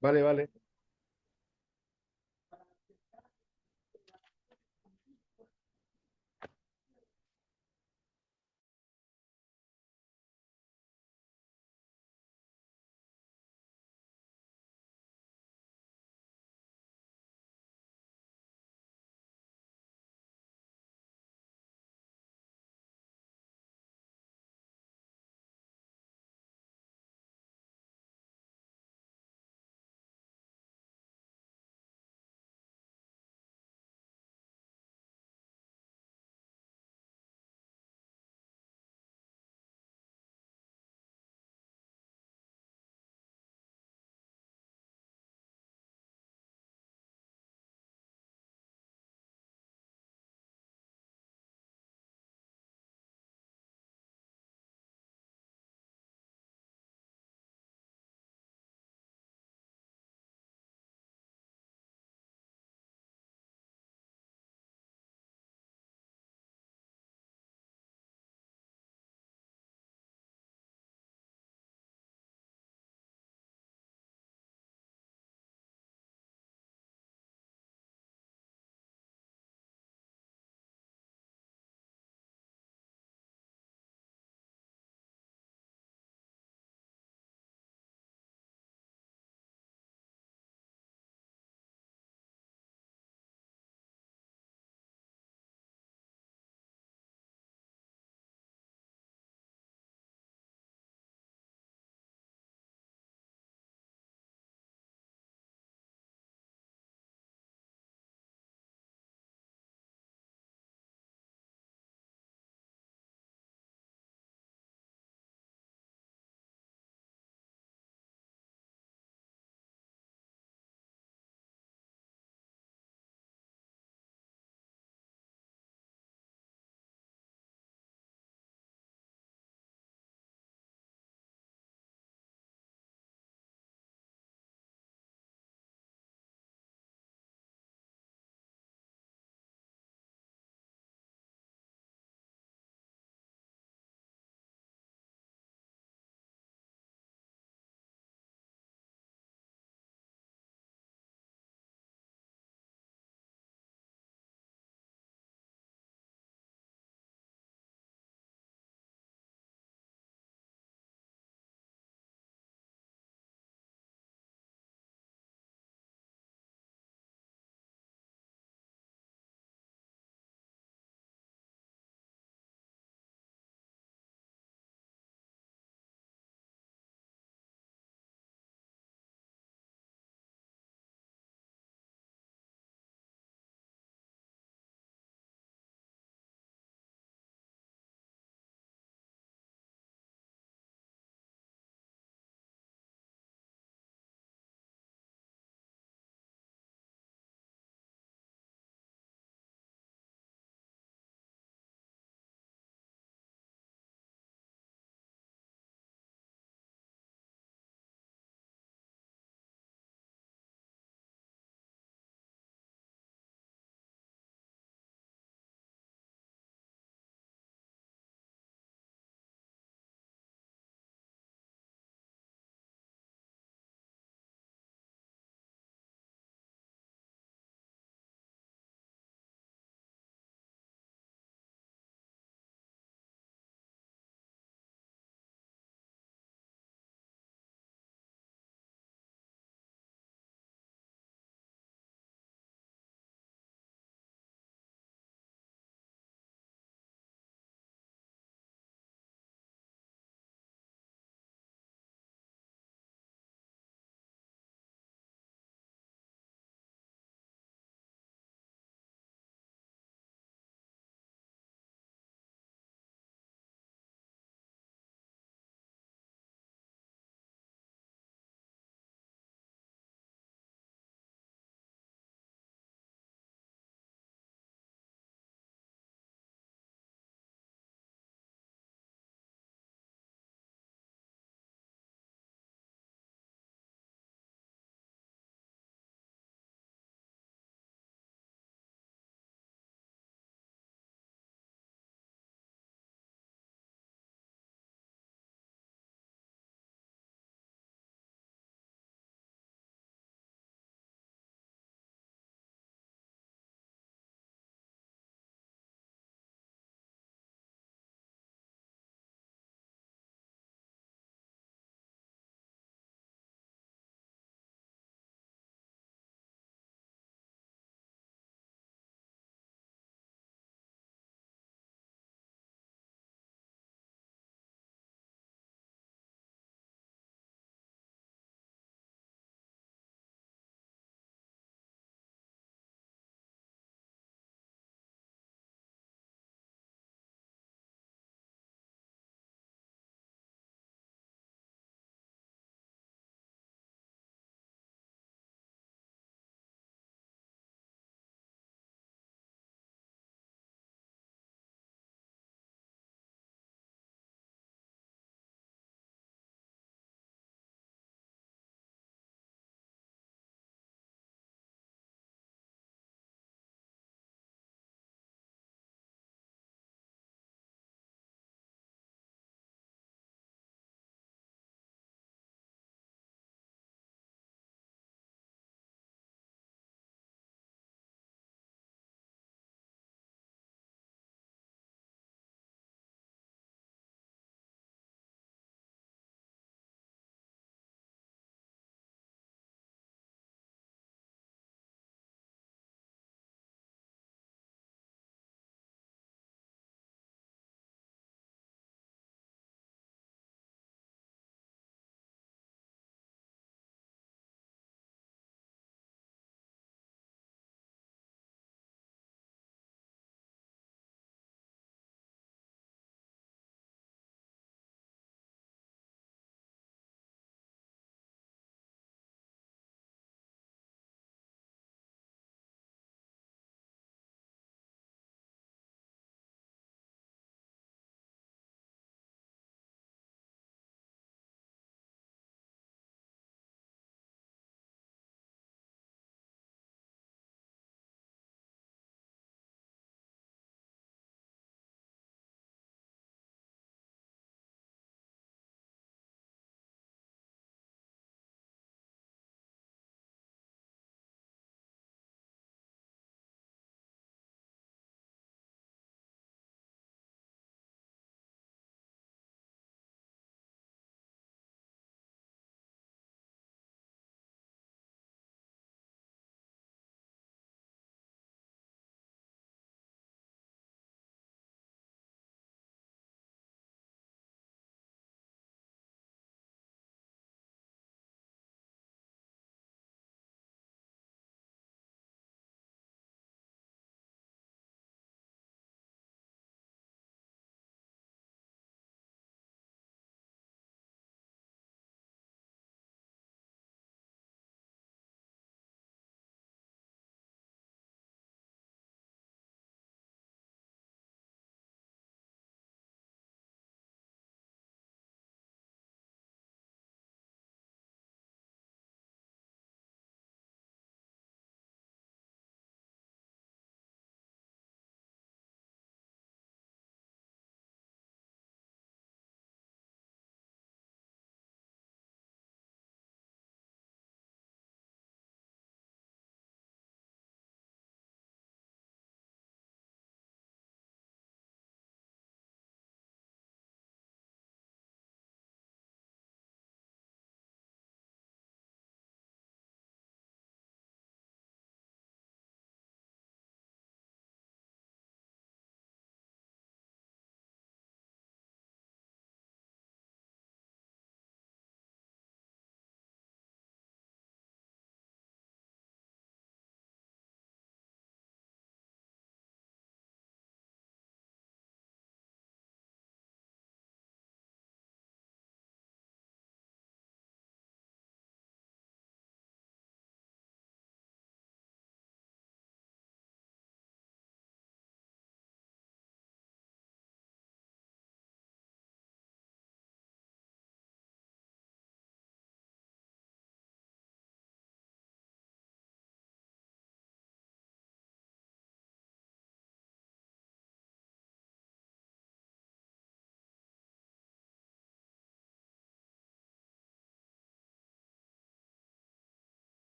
vale, vale.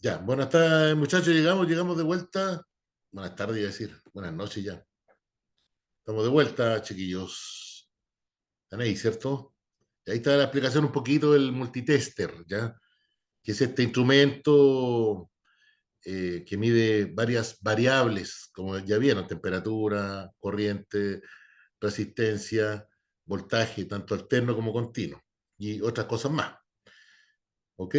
Ya, buenas tardes, muchachos. Llegamos de vuelta. Buenas tardes, iba a decir. Buenas noches ya. Estamos de vuelta, chiquillos. Están ahí, ¿cierto? Y ahí está la explicación un poquito del multitester, ¿ya? Que es este instrumento que mide varias variables, como ya vieron, temperatura, corriente, resistencia, voltaje, tanto alterno como continuo, y otras cosas más. ¿Ok?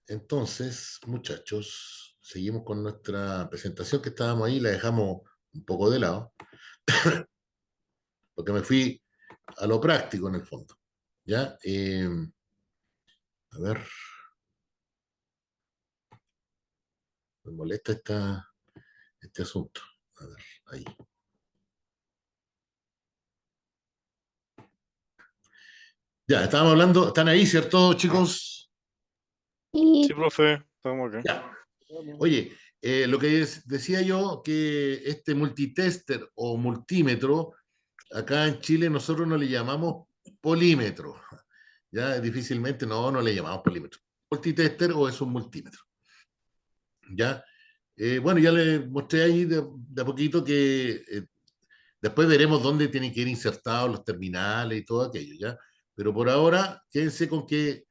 Entonces, muchachos, seguimos con nuestra presentación que estábamos ahí, la dejamos un poco de lado, porque me fui a lo práctico en el fondo. ¿Ya? A ver, me molesta este asunto. A ver, ahí. Ya, estábamos hablando, ¿están ahí, cierto, chicos? Sí, Y profe, estamos acá. Ya. Oye, lo que decía yo, que este multitester o multímetro, acá en Chile nosotros no le llamamos polímetro. Ya difícilmente no le llamamos polímetro. Multitester o es un multímetro. Ya. Bueno, ya le mostré ahí de a poquito que después veremos dónde tienen que ir insertados los terminales y todo aquello, ¿ya? Pero por ahora, quédense con que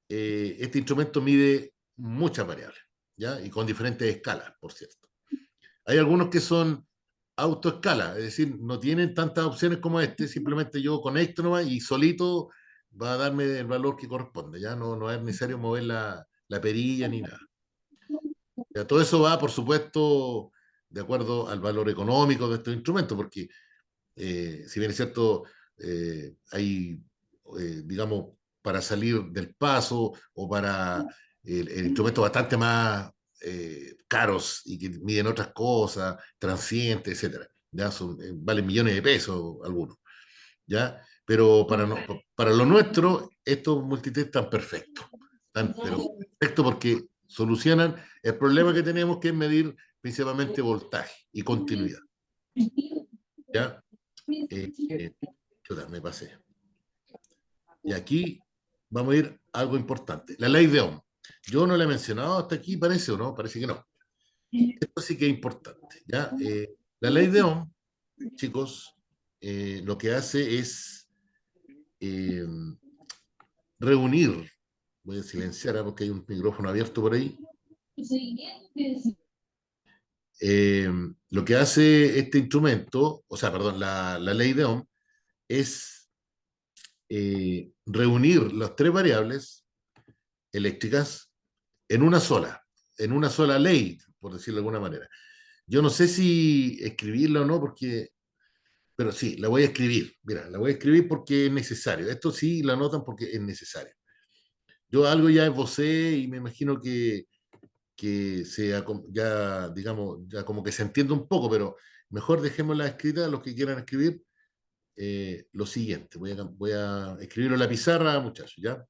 este instrumento mide muchas variables, ¿ya? Y con diferentes escalas, por cierto. Hay algunos que son autoescala, es decir, no tienen tantas opciones como este, simplemente yo conecto nomás y solito va a darme el valor que corresponde, ya no es necesario mover la perilla ni nada. Ya, todo eso va, por supuesto, de acuerdo al valor económico de estos instrumentos, porque si bien es cierto, hay, digamos, para salir del paso o para el instrumento bastante más caros y que miden otras cosas, transientes, etcétera. Ya son, valen millones de pesos algunos, ¿ya? Pero para lo nuestro, estos multitest están perfectos. Están pero perfectos porque solucionan el problema que tenemos, que es medir principalmente voltaje y continuidad, ¿ya? Chuta, me pasé. Y aquí vamos a ir a algo importante. La ley de Ohm. Yo no la he mencionado hasta aquí, parece o no, parece que no. Esto sí que es importante. ¿Ya? La ley de Ohm, chicos, lo que hace es eh, reunir, voy a silenciar porque hay un micrófono abierto por ahí. Eh, lo que hace este instrumento, o sea, perdón, la ley de Ohm, es reunir las tres variables eléctricas en una sola ley, por decirlo de alguna manera. Yo no sé si escribirla o no, porque, pero sí, la voy a escribir. Mira, la voy a escribir porque es necesario. Esto sí la notan porque es necesario. Yo algo ya esbocé y me imagino que sea ya, digamos, ya como que se entiende un poco, pero mejor dejémosla escrita, los que quieran escribir, lo siguiente. Voy a escribirlo en la pizarra, muchachos, ¿ya?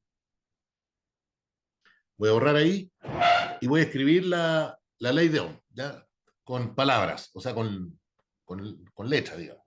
Voy a borrar ahí y voy a escribir la ley de Ohm, ¿ya? Con palabras, o sea, con letras, digamos.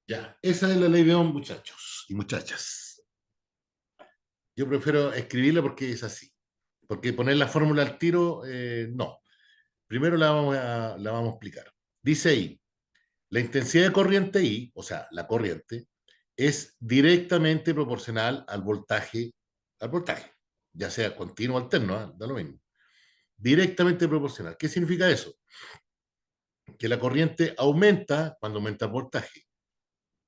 Ya, esa es la ley de Ohm, muchachos y muchachas. Yo prefiero escribirla porque es así. Porque poner la fórmula al tiro, no. Primero la vamos a explicar. Dice ahí, la intensidad de corriente I, o sea, la corriente, es directamente proporcional al voltaje, ya sea continuo o alterno, da lo mismo. Directamente proporcional. ¿Qué significa eso? Que la corriente aumenta cuando aumenta el voltaje,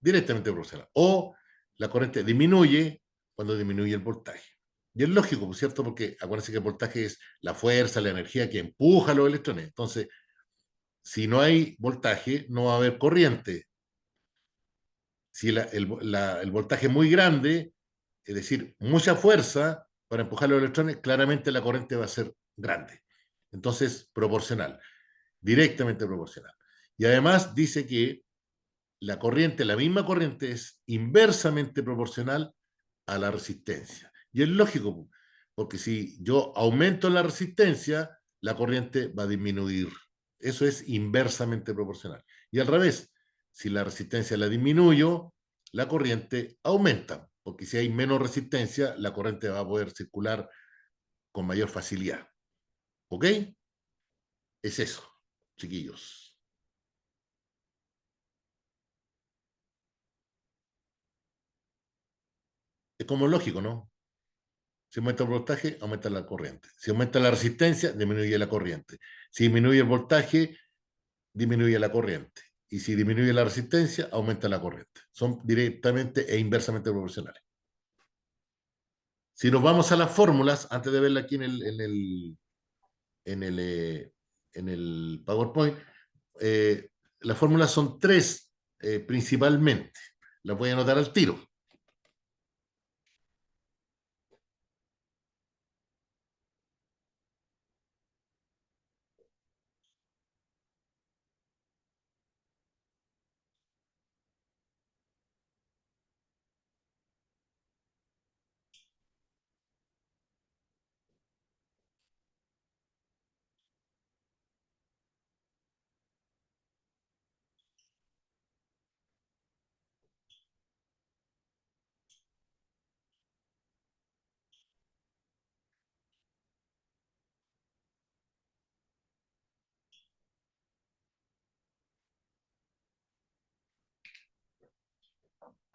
directamente proporcional. O la corriente disminuye cuando disminuye el voltaje. Y es lógico, ¿cierto? Porque acuérdense que el voltaje es la fuerza, la energía que empuja a los electrones. Entonces, si no hay voltaje, no va a haber corriente. Si el voltaje es muy grande, es decir, mucha fuerza para empujar los electrones, claramente la corriente va a ser grande. Entonces, proporcional, directamente proporcional. Y además dice que la corriente, la misma corriente, es inversamente proporcional a la resistencia. Y es lógico, porque si yo aumento la resistencia, la corriente va a disminuir. Eso es inversamente proporcional. Y al revés, si la resistencia la disminuyo, la corriente aumenta, porque si hay menos resistencia, la corriente va a poder circular con mayor facilidad. ¿Ok? Es eso, chiquillos. Es como lógico, ¿no? Si aumenta el voltaje, aumenta la corriente. Si aumenta la resistencia, disminuye la corriente. Si disminuye el voltaje, disminuye la corriente. Y si disminuye la resistencia, aumenta la corriente. Son directamente e inversamente proporcionales. Si nos vamos a las fórmulas, antes de verla aquí en el, en el PowerPoint, las fórmulas son tres principalmente. Las voy a anotar al tiro.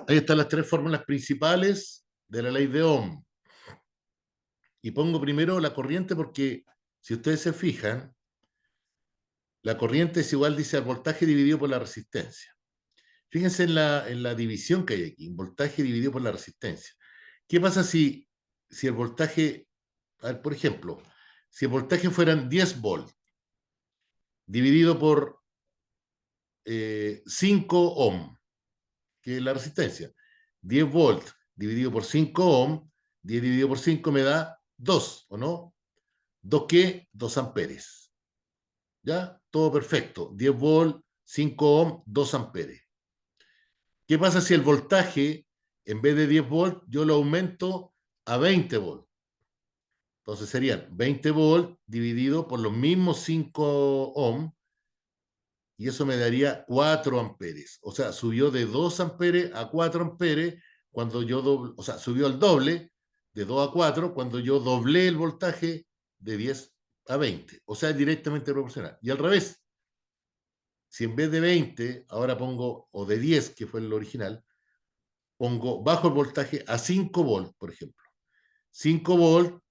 Ahí están las tres fórmulas principales de la ley de Ohm. Y pongo primero la corriente porque, si ustedes se fijan, la corriente es igual, dice, al voltaje dividido por la resistencia. Fíjense en la división que hay aquí, voltaje dividido por la resistencia. ¿Qué pasa si el voltaje, a ver, por ejemplo, si el voltaje fueran 10 volts dividido por 5 ohm, que es la resistencia? 10 volts dividido por 5 ohm, 10 dividido por 5 me da 2, ¿o no? ¿2 qué? 2 amperes. ¿Ya? Todo perfecto. 10 volts, 5 ohm, 2 amperes. ¿Qué pasa si el voltaje, en vez de 10 volts, yo lo aumento a 20 volts? Entonces serían 20 volts dividido por los mismos 5 ohm, y eso me daría 4 amperes. O sea, subió de 2 amperes a 4 amperes cuando yo o sea, subió al doble, de 2 a 4, cuando yo doblé el voltaje de 10 a 20. O sea, directamente proporcional. Y al revés, si en vez de 20, ahora pongo, o de 10, que fue el original, pongo bajo el voltaje a 5 volts, por ejemplo. 5 volts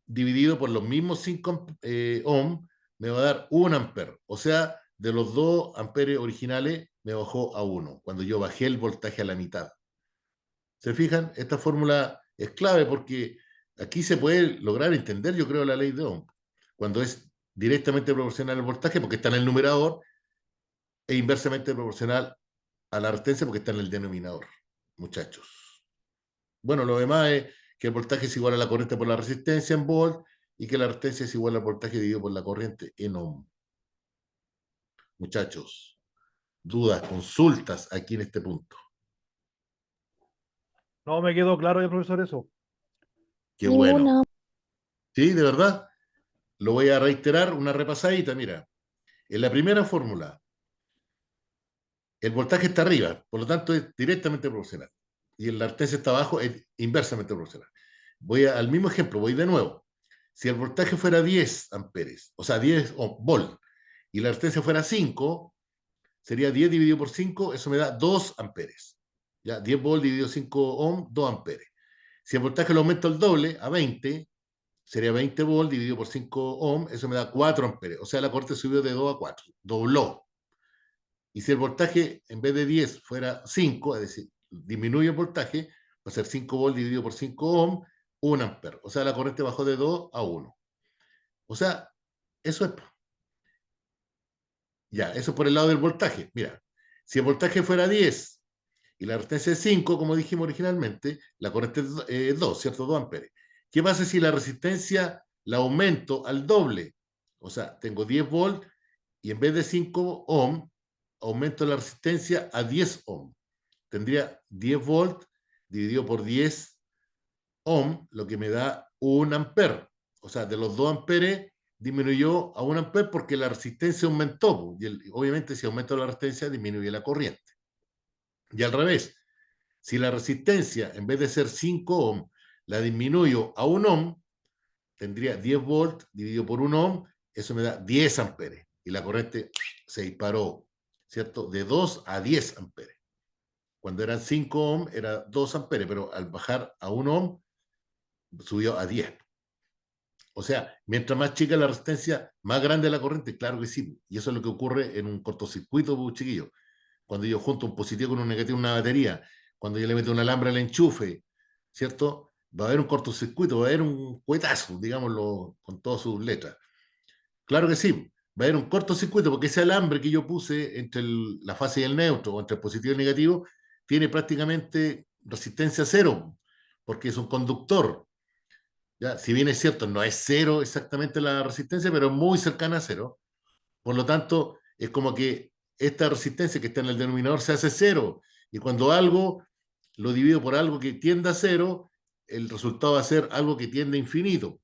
dividido por los mismos 5 ohm me va a dar 1 amper. O sea, de los 2 amperes originales me bajó a 1, cuando yo bajé el voltaje a la mitad. ¿Se fijan? Esta fórmula es clave porque aquí se puede lograr entender, yo creo, la ley de Ohm. Cuando es directamente proporcional al voltaje, porque está en el numerador, e inversamente proporcional a la resistencia, porque está en el denominador, muchachos. Bueno, lo demás es que el voltaje es igual a la corriente por la resistencia en volt y que la resistencia es igual al voltaje dividido por la corriente en ohm. Muchachos, dudas, consultas aquí en este punto. No me quedó claro ya, profesor, eso. Qué bueno. Ninguna. Sí, de verdad. Lo voy a reiterar, una repasadita. Mira, en la primera fórmula, el voltaje está arriba, por lo tanto es directamente proporcional. Y la resistencia está abajo, es inversamente proporcional. Voy al mismo ejemplo, voy de nuevo. Si el voltaje fuera 10 amperes, o sea, 10 volt, y la resistencia fuera 5, sería 10 dividido por 5, eso me da 2 amperes. ¿Ya? 10 volt dividido 5 ohm, 2 amperes. Si el voltaje lo aumento al doble, a 20, sería 20 volt dividido por 5 ohm, eso me da 4 amperes. O sea, la corriente subió de 2 a 4, dobló. Y si el voltaje en vez de 10 fuera 5, es decir, disminuye el voltaje, va a ser 5 volt dividido por 5 ohm, 1 amper. O sea, la corriente bajó de 2 a 1. O sea, eso es. Ya, eso por el lado del voltaje. Mira, si el voltaje fuera 10 y la resistencia es 5, como dijimos originalmente, la corriente es 2, ¿cierto? 2 amperes. ¿Qué pasa si la resistencia la aumento al doble? O sea, tengo 10 volt y en vez de 5 ohm, aumento la resistencia a 10 ohm. Tendría 10 volt dividido por 10 ohm, lo que me da 1 amper. O sea, de los 2 amperes disminuyó a 1 amper porque la resistencia aumentó. Y obviamente, si aumenta la resistencia, disminuye la corriente. Y al revés, si la resistencia, en vez de ser 5 ohm, la disminuyo a 1 ohm, tendría 10 volt dividido por 1 ohm, eso me da 10 amperes. Y la corriente se disparó, ¿cierto? De 2 a 10 amperes. Cuando eran 5 ohm, era 2 amperes, pero al bajar a 1 ohm, subió a 10. O sea, mientras más chica la resistencia, más grande la corriente, claro que sí. Y eso es lo que ocurre en un cortocircuito, chiquillo. Cuando yo junto un positivo con un negativo en una batería, cuando yo le meto un alambre al enchufe, ¿cierto? Va a haber un cortocircuito, va a haber un cuetazo, digámoslo con todas sus letras. Claro que sí, va a haber un cortocircuito porque ese alambre que yo puse entre la fase y el neutro, o entre el positivo y el negativo, tiene prácticamente resistencia cero, porque es un conductor. ¿Ya? Si bien es cierto, no es cero exactamente la resistencia, pero es muy cercana a cero. Por lo tanto, es como que esta resistencia que está en el denominador se hace cero. Y cuando algo lo divido por algo que tiende a cero, el resultado va a ser algo que tiende a infinito.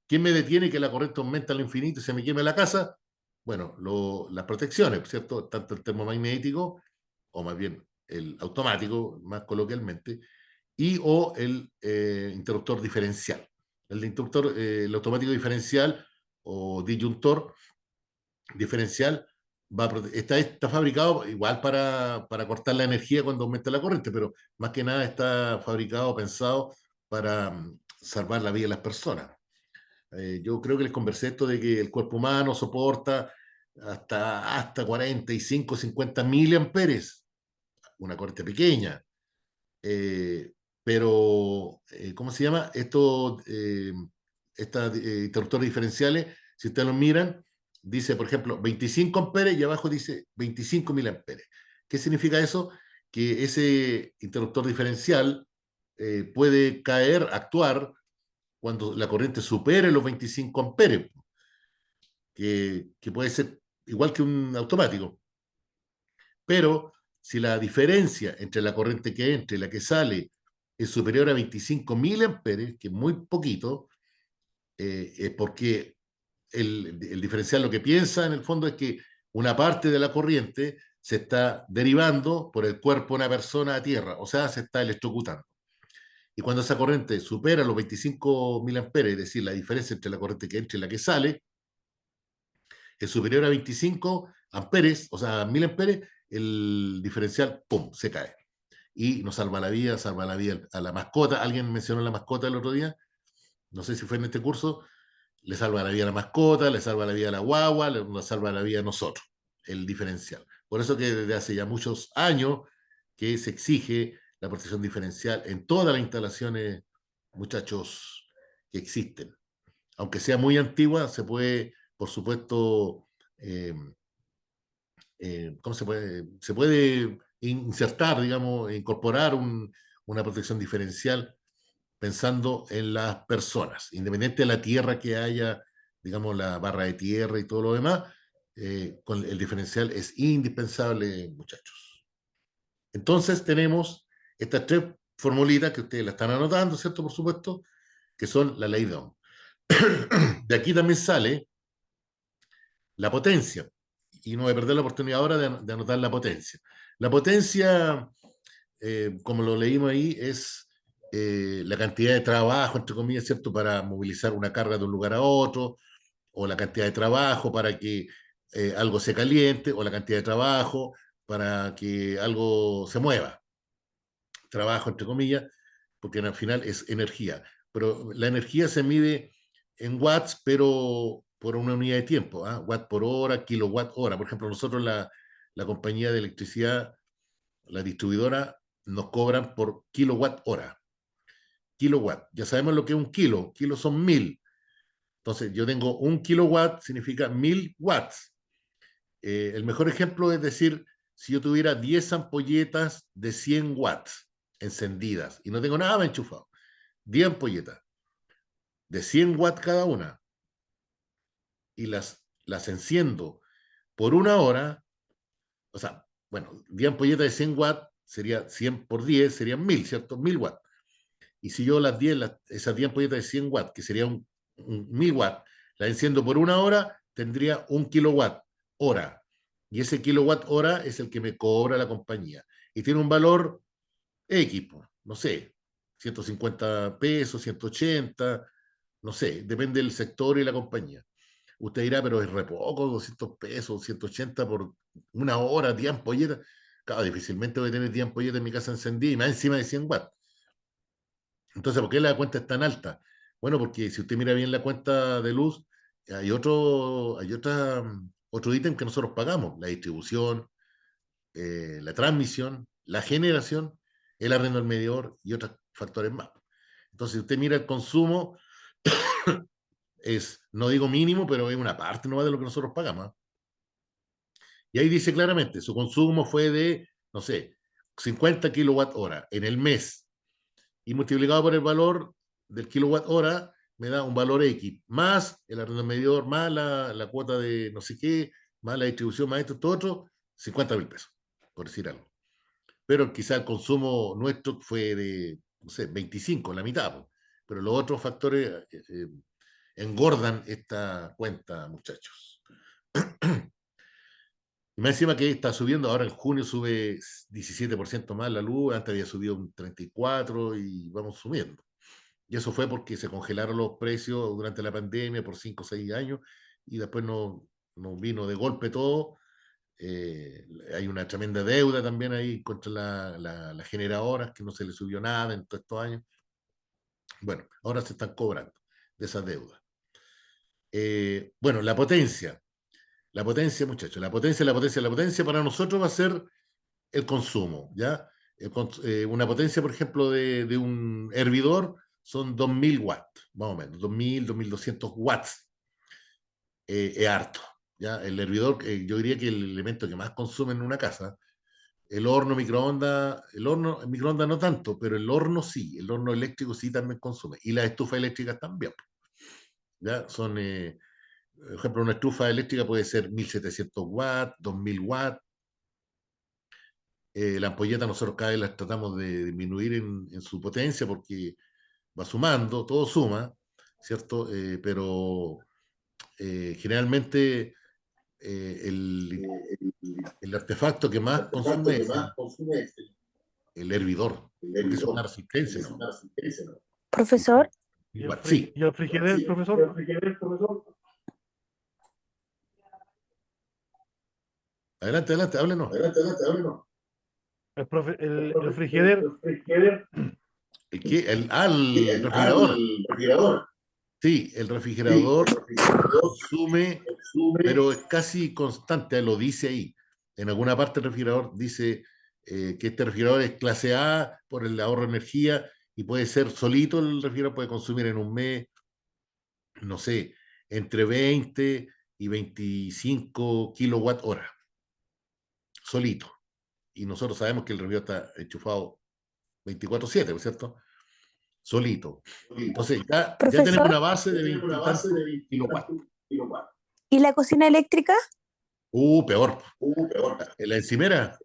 ¿Quién me detiene que la corriente aumenta al infinito y se me queme la casa? Bueno, las protecciones, ¿cierto? Tanto el termomagnético, o más bien el automático, más coloquialmente, y o el interruptor diferencial. El automático diferencial o disyuntor diferencial está fabricado igual para cortar la energía cuando aumenta la corriente, pero más que nada está fabricado, pensado para salvar la vida de las personas. Yo creo que les conversé esto de que el cuerpo humano soporta hasta 45, 50 miliamperes, una corriente pequeña. Eh, pero, ¿cómo se llama? Estas interruptores diferenciales, si ustedes los miran, dice, por ejemplo, 25 amperes y abajo dice 25 miliamperes. ¿Qué significa eso? Que ese interruptor diferencial puede actuar cuando la corriente supere los 25 amperes, que puede ser igual que un automático. Pero si la diferencia entre la corriente que entra y la que sale es superior a 25 miliamperes, que es muy poquito, es porque el diferencial lo que piensa en el fondo es que una parte de la corriente se está derivando por el cuerpo de una persona a tierra, o sea, se está electrocutando. Y cuando esa corriente supera los 25 miliamperes, es decir, la diferencia entre la corriente que entra y la que sale, es superior a 25 amperes, o sea, miliamperes, el diferencial, ¡pum!, se cae. Y nos salva la vida a la mascota. Alguien mencionó la mascota el otro día, no sé si fue en este curso, le salva la vida a la mascota, le salva la vida a la guagua, nos salva la vida a nosotros, el diferencial. Por eso que desde hace ya muchos años que se exige la protección diferencial en todas las instalaciones, muchachos, que existen. Aunque sea muy antigua, se puede, por supuesto, ¿cómo se puede? Se puede insertar, digamos, incorporar una protección diferencial pensando en las personas, independiente de la tierra que haya, digamos, la barra de tierra y todo lo demás, con el diferencial es indispensable, muchachos. Entonces tenemos estas tres formulitas que ustedes la están anotando, ¿cierto? Por supuesto, que son la ley de Ohm. De aquí también sale la potencia. y no voy a perder la oportunidad ahora de anotar la potencia. La potencia, como lo leímos ahí, es la cantidad de trabajo, entre comillas, ¿cierto?, para movilizar una carga de un lugar a otro, o la cantidad de trabajo para que algo se caliente, o la cantidad de trabajo para que algo se mueva. Trabajo, entre comillas, porque al final es energía. Pero la energía se mide en watts, pero por una unidad de tiempo, ¿ah? Watt por hora, kilowatt hora. Por ejemplo, nosotros la compañía de electricidad, la distribuidora, nos cobran por kilowatt hora. Kilowatt. Ya sabemos lo que es un kilo. Kilos son 1000. Entonces, yo tengo 1 kilowatt, significa 1000 watts. El mejor ejemplo es decir, si yo tuviera 10 ampolletas de 100 watts encendidas y no tengo nada enchufado, 10 ampolletas de 100 watts cada una, y las enciendo por una hora, o sea, bueno, 10 ampolletas de 100 watts sería 100 por 10, serían 1000, ¿cierto? 1000 watts. Y si yo esas 10 ampolletas de 100 watts, que sería un 1000 watts, las enciendo por una hora, tendría 1 kilowatt hora. Y ese kilowatt hora es el que me cobra la compañía. Y tiene un valor X, no sé, 150 pesos, 180, no sé, depende del sector y la compañía. Usted dirá, pero es re poco, 200 pesos, 180 por una hora, 10 ampolletas. Claro, difícilmente voy a tener 10 ampolletas en mi casa encendida y más encima de 100 watts. Entonces, ¿por qué la cuenta es tan alta? Bueno, porque si usted mira bien la cuenta de luz, hay otro ítem que nosotros pagamos: la distribución, la transmisión, la generación, el arrendo al medidor y otros factores más. Entonces, si usted mira el consumo, es, no digo mínimo, pero es una parte nomás de lo que nosotros pagamos. Y ahí dice claramente, su consumo fue de, no sé, 50 kilowatt hora en el mes, y multiplicado por el valor del kilowatt hora, me da un valor X, más el arrendo al medidor, más la cuota de no sé qué, más la distribución, más esto, todo otro, 50.000 pesos, por decir algo. Pero quizá el consumo nuestro fue de, no sé, 25, la mitad, pues. Pero los otros factores engordan esta cuenta, muchachos. Y más encima que está subiendo, ahora en junio sube 17% más la luz, antes había subido un 34% y vamos subiendo. Y eso fue porque se congelaron los precios durante la pandemia por 5 o 6 años y después nos vino de golpe todo. Hay una tremenda deuda también ahí contra las generadoras, que no se le subió nada en todos estos años. Bueno, ahora se están cobrando de esas deudas. Bueno, la potencia, muchachos, la potencia para nosotros va a ser el consumo, ¿ya? Una potencia, por ejemplo, de un hervidor son 2000 watts, más o menos, 2000, 2200 watts. Es harto, ¿ya? El hervidor, yo diría que el elemento que más consume en una casa, el horno microondas no tanto, pero el horno sí, el horno eléctrico sí también consume, y las estufas eléctricas también, ¿ya? Son, por ejemplo, una estufa eléctrica puede ser 1700 watts, 2000 watts. La ampolleta nosotros cada vez las tratamos de disminuir en su potencia porque va sumando, todo suma, ¿cierto? Pero generalmente el artefacto que más consume es el hervidor, porque es una resistencia, ¿no? Profesor, Sí, ¿Y el frigider, profesor? adelante, háblenos. El frigider, El refrigerador. Sí, el refrigerador consume, pero es casi constante, lo dice ahí. En alguna parte el refrigerador dice que este refrigerador es clase A por el ahorro de energía, y puede ser solito, el refrigerador puede consumir en un mes, no sé, entre 20 y 25 kilowatt hora, solito. Y nosotros sabemos que el refrigerador está enchufado 24/7, ¿no es cierto? Solito. Entonces ya tenemos profesor, una base de 20 y tantos kilowatts. ¿y la cocina eléctrica? Peor. La encimera.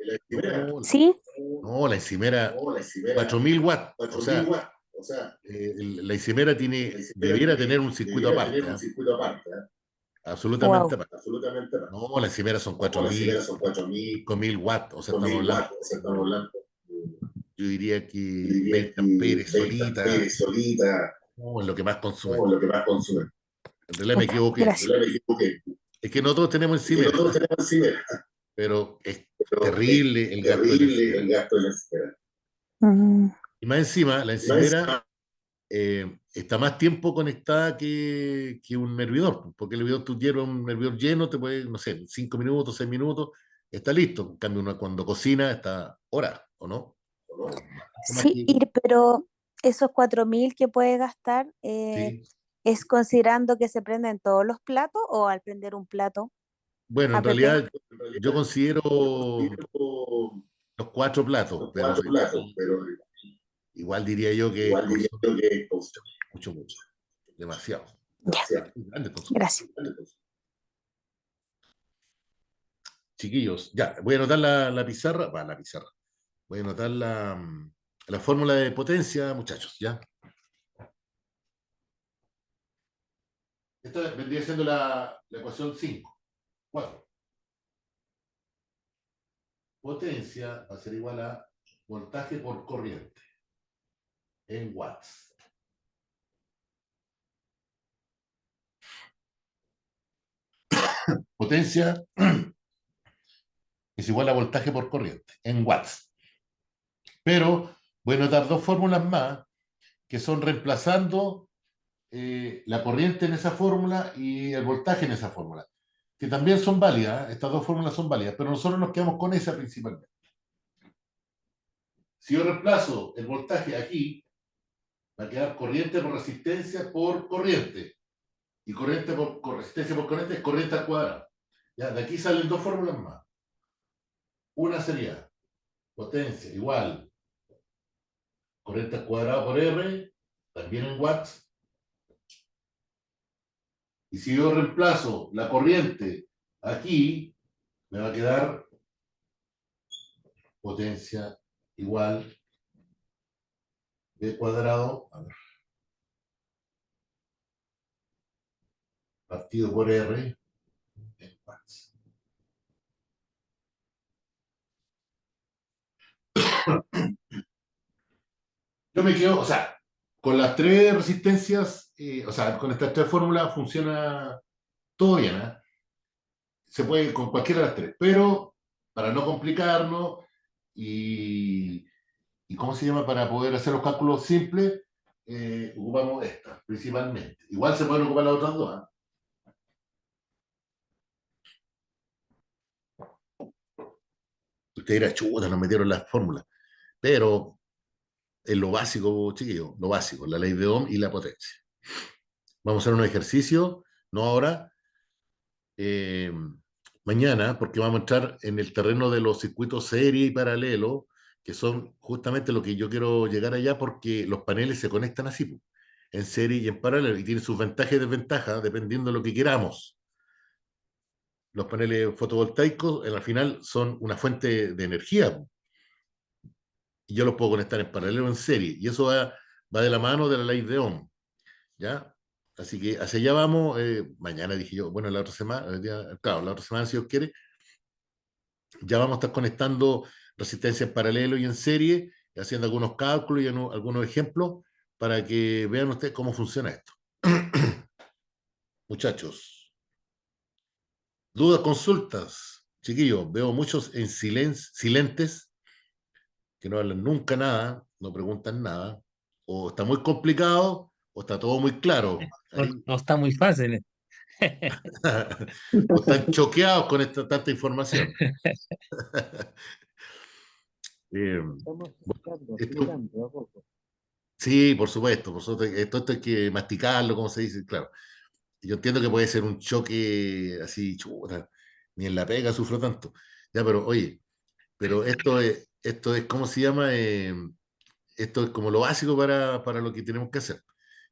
¿Sí? No, la encimera, 4000 watts. O sea, la encimera debiera tener un circuito aparte, ¿eh? Absolutamente Wow. apagado. No, la encimera son 4.000, 5.000 watts, o sea, estamos hablando, yo diría que 20 amperes solita, no, es lo que más consume. En realidad me Ok, equivoqué. gracias. Es que no todos tenemos encimera, pero es terrible el gasto de la encimera. Mm, Y más encima, la encimera está más tiempo conectada que un hervidor, porque el hervidor tú hierves un hervidor lleno, te puede, no sé, 5 minutos, 6 minutos, está listo. En cambio, uno cuando cocina está horas, ¿o no? Más sí, que- pero esos 4.000 que puede gastar, sí. ¿es considerando que se prenden todos los platos o al prender un plato? Bueno, en APP. realidad yo considero los 4 platos, pero igual diría yo que consume mucho, demasiado. Ya, Es muy grande el consumo. gracias. Chiquillos, ya, voy a anotar la pizarra, la pizarra. Voy a anotar la fórmula de potencia, muchachos, ¿ya? Esta vendría siendo la ecuación 5. 4. Potencia va a ser igual a voltaje por corriente en watts. Potencia es igual a voltaje por corriente en watts. Pero voy a notar 2 fórmulas más que son reemplazando la corriente en esa fórmula y el voltaje en esa fórmula, que también son válidas, estas 2 fórmulas son válidas, pero nosotros nos quedamos con esa principalmente. Si yo reemplazo el voltaje aquí, va a quedar corriente por resistencia por corriente. Y corriente por resistencia por corriente es corriente al cuadrado. Ya, de aquí salen 2 fórmulas más. Una sería potencia igual corriente al cuadrado por R, también en watts. Y si yo reemplazo la corriente aquí, me va a quedar potencia igual B cuadrado, a ver, partido por R en watts. Yo me quedo, o sea, con las 3 resistencias, o sea, con estas 3 fórmulas funciona todo bien, ¿eh? Se puede con cualquiera de las 3, pero para no complicarnos y ¿cómo se llama? Para poder hacer los cálculos simples, ocupamos esta, principalmente. Igual se pueden ocupar las otras 2, ¿eh? Usted dirá, chuta, nos metieron las fórmulas, pero es lo básico, chiquillos, lo básico, la ley de Ohm y la potencia. Vamos a hacer un ejercicio, no ahora, eh, mañana, porque vamos a entrar en el terreno de los circuitos serie y paralelo, que son justamente lo que yo quiero llegar allá, porque los paneles se conectan así, en serie y en paralelo, y tienen sus ventajas y desventajas dependiendo de lo que queramos. Los paneles fotovoltaicos, al final, son una fuente de energía, y yo los puedo conectar en paralelo o en serie, y eso va de la mano de la ley de Ohm, ¿ya? Así que hacia allá vamos, mañana dije yo, bueno, la otra semana, claro, la otra semana si Dios quiere, ya vamos a estar conectando resistencia en paralelo y en serie, haciendo algunos cálculos y algunos ejemplos para que vean ustedes cómo funciona esto. Muchachos, dudas, consultas, chiquillos, veo muchos en silentes que no hablan nunca nada, no preguntan nada, o está muy complicado o está todo muy claro. No, Ahí. no está muy fácil. O están choqueados con tanta información. Eh, Estamos esto, explicando a poco. sí, por supuesto, esto hay que masticarlo, como se dice, claro. Yo entiendo que puede ser un choque así, chuta, ni en la pega sufro tanto. Ya, pero oye, pero esto es ¿cómo se llama? Esto es como lo básico para lo que tenemos que hacer.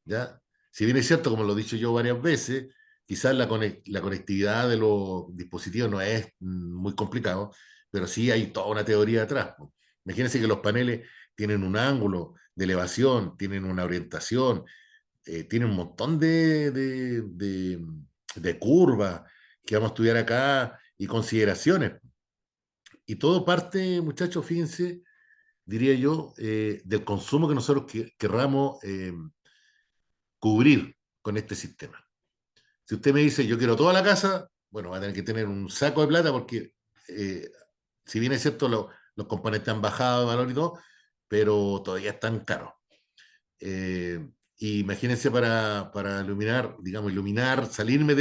¿Ya? Si bien es cierto, como lo he dicho yo varias veces, quizás la conectividad de los dispositivos no es muy complicado, pero sí hay toda una teoría detrás. Po. Imagínense que los paneles tienen un ángulo de elevación, tienen una orientación, tienen un montón de curva que vamos a estudiar acá y consideraciones. Y todo parte, muchachos, fíjense, diría yo, del consumo que nosotros querramos cubrir con este sistema. Si usted me dice, yo quiero toda la casa, bueno, va a tener que tener un saco de plata porque, si bien es cierto, los componentes han bajado de valor y todo, pero todavía están caros. Imagínense para iluminar, digamos, salirme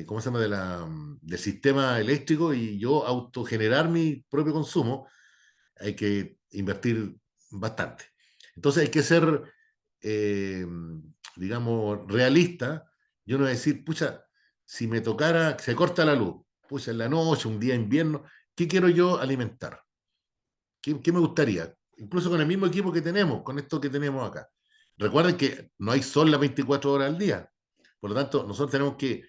¿cómo se llama? Del sistema eléctrico y yo autogenerar mi propio consumo, hay que invertir bastante. Entonces hay que ser, digamos, realista. Yo no voy a decir, pucha, si me tocara, se corta la luz, pucha, en la noche, un día de invierno, ¿qué quiero yo alimentar? ¿Qué me gustaría? Incluso con el mismo equipo que tenemos, con esto que tenemos acá. Recuerden que no hay sol las 24 horas al día. Por lo tanto, nosotros tenemos que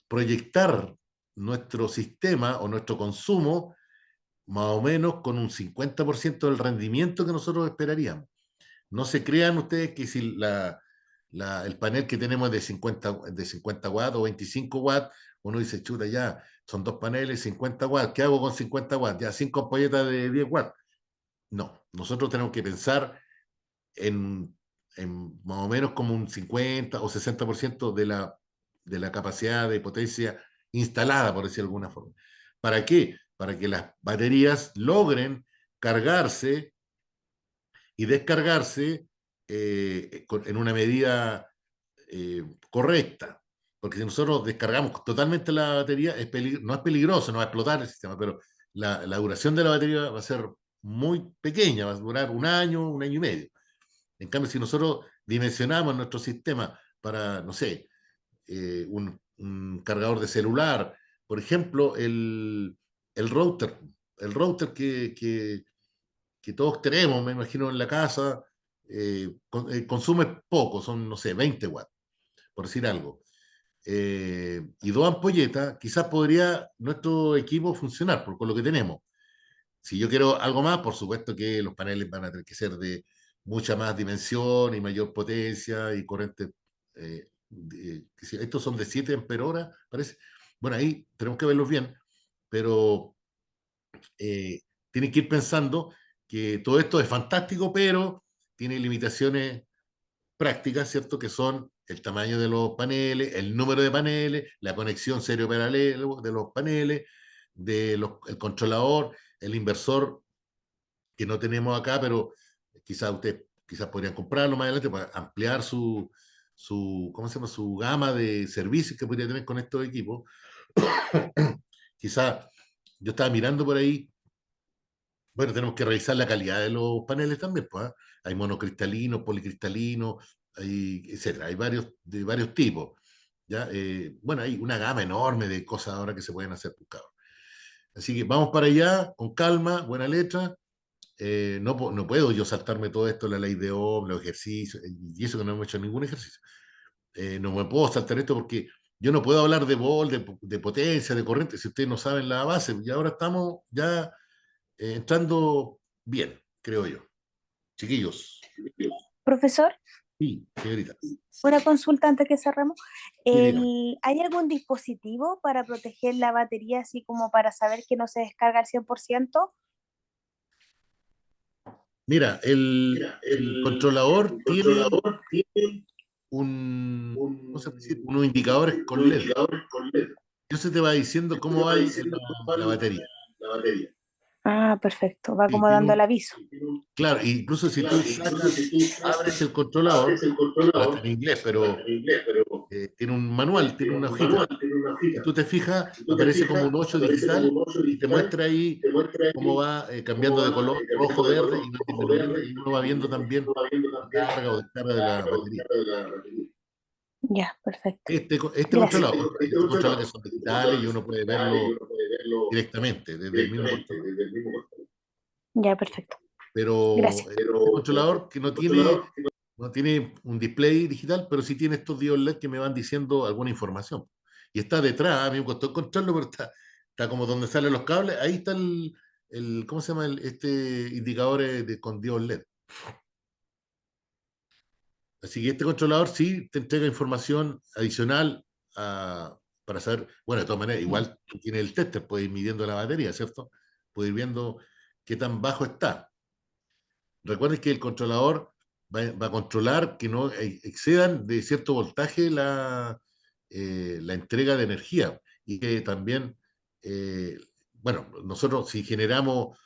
proyectar nuestro sistema o nuestro consumo más o menos con un 50% del rendimiento que nosotros esperaríamos. No se crean ustedes que si el panel que tenemos es de 50 watts o 25 watts, uno dice, chuta, ya, son dos paneles, 50 watts, ¿qué hago con 50 watts? Ya, 5 ampolletas de 10 watts. No, nosotros tenemos que pensar en más o menos como un 50 o 60% de la capacidad de potencia instalada, por decir de alguna forma. ¿Para qué? Para que las baterías logren cargarse y descargarse en una medida correcta. Porque si nosotros descargamos totalmente la batería, no es peligroso, no va a explotar el sistema, pero la duración de la batería va a ser muy pequeña, va a durar un año y medio. En cambio, si nosotros dimensionamos nuestro sistema para, no sé, un cargador de celular, por ejemplo, el router, que todos tenemos, me imagino, en la casa, consume poco, son, no sé, 20 watts, por decir algo. Y dos ampolletas, quizás podría nuestro equipo funcionar con lo que tenemos. Si yo quiero algo más, por supuesto que los paneles van a tener que ser de mucha más dimensión y mayor potencia y corriente. Estos son de 7 amperios, parece. Bueno, ahí tenemos que verlos bien, pero tienen que ir pensando que todo esto es fantástico, pero tiene limitaciones prácticas, ¿cierto? Que son el tamaño de los paneles, el número de paneles, la conexión serio paralelo de los paneles, el controlador, el inversor que no tenemos acá, pero quizás podrían comprarlo más adelante para ampliar ¿cómo se llama? Su gama de servicios que podría tener con estos equipos. Quizás yo estaba mirando por ahí. Bueno, tenemos que revisar la calidad de los paneles también, pues, ¿ah? Hay monocristalinos, policristalinos, etcétera. Hay de varios tipos. ¿Ya? Bueno, hay una gama enorme de cosas ahora que se pueden hacer, pues, cabrón. Así que vamos para allá, con calma, buena letra. No puedo yo saltarme todo esto, la ley de Ohm, los ejercicios, y eso que no hemos hecho ningún ejercicio. No me puedo saltar esto porque yo no puedo hablar de volt, de potencia, de corriente, si ustedes no saben la base. Y ahora estamos ya entrando bien, creo yo. Chiquillos. Profesor, Sí, señorita. una consulta antes que cerremos. Sí, dígame. ¿Hay algún dispositivo para proteger la batería, así como para saber que no se descarga al 100%? Mira, el controlador tiene ¿cómo se puede decir? Unos indicadores con LED. Eso te va diciendo cómo va la batería. Ah, perfecto, va Sí, como dando el aviso. claro, incluso si tú abres el controlador, ahora está en inglés, pero tiene un manual, tiene una hojita. Si tú te fijas, aparece como un 8 digital y te muestra ahí cómo va cambiando de color rojo, verde y va disminuyendo, y uno va viendo también la carga o descarga de la batería. Ya, perfecto. Este Gracias. controlador, hay estos controladores que son digitales y uno puede verlo directamente desde el mismo controlador. Ya, perfecto. Pero Gracias. este controlador que no tiene un display digital, pero sí tiene estos diodos LED que me van diciendo alguna información. Y está detrás, a mí me costó encontrarlo, pero está como donde salen los cables, ahí está ¿cómo se llama? Este indicador con diodos LED. Así que este controlador sí te entrega información adicional para saber, bueno, de todas maneras, igual tú tienes el tester, puedes ir midiendo la batería, ¿cierto? Puedes ir viendo qué tan bajo está. Recuerden que el controlador va a controlar que no excedan de cierto voltaje la entrega de energía y que también, bueno, nosotros si generamos,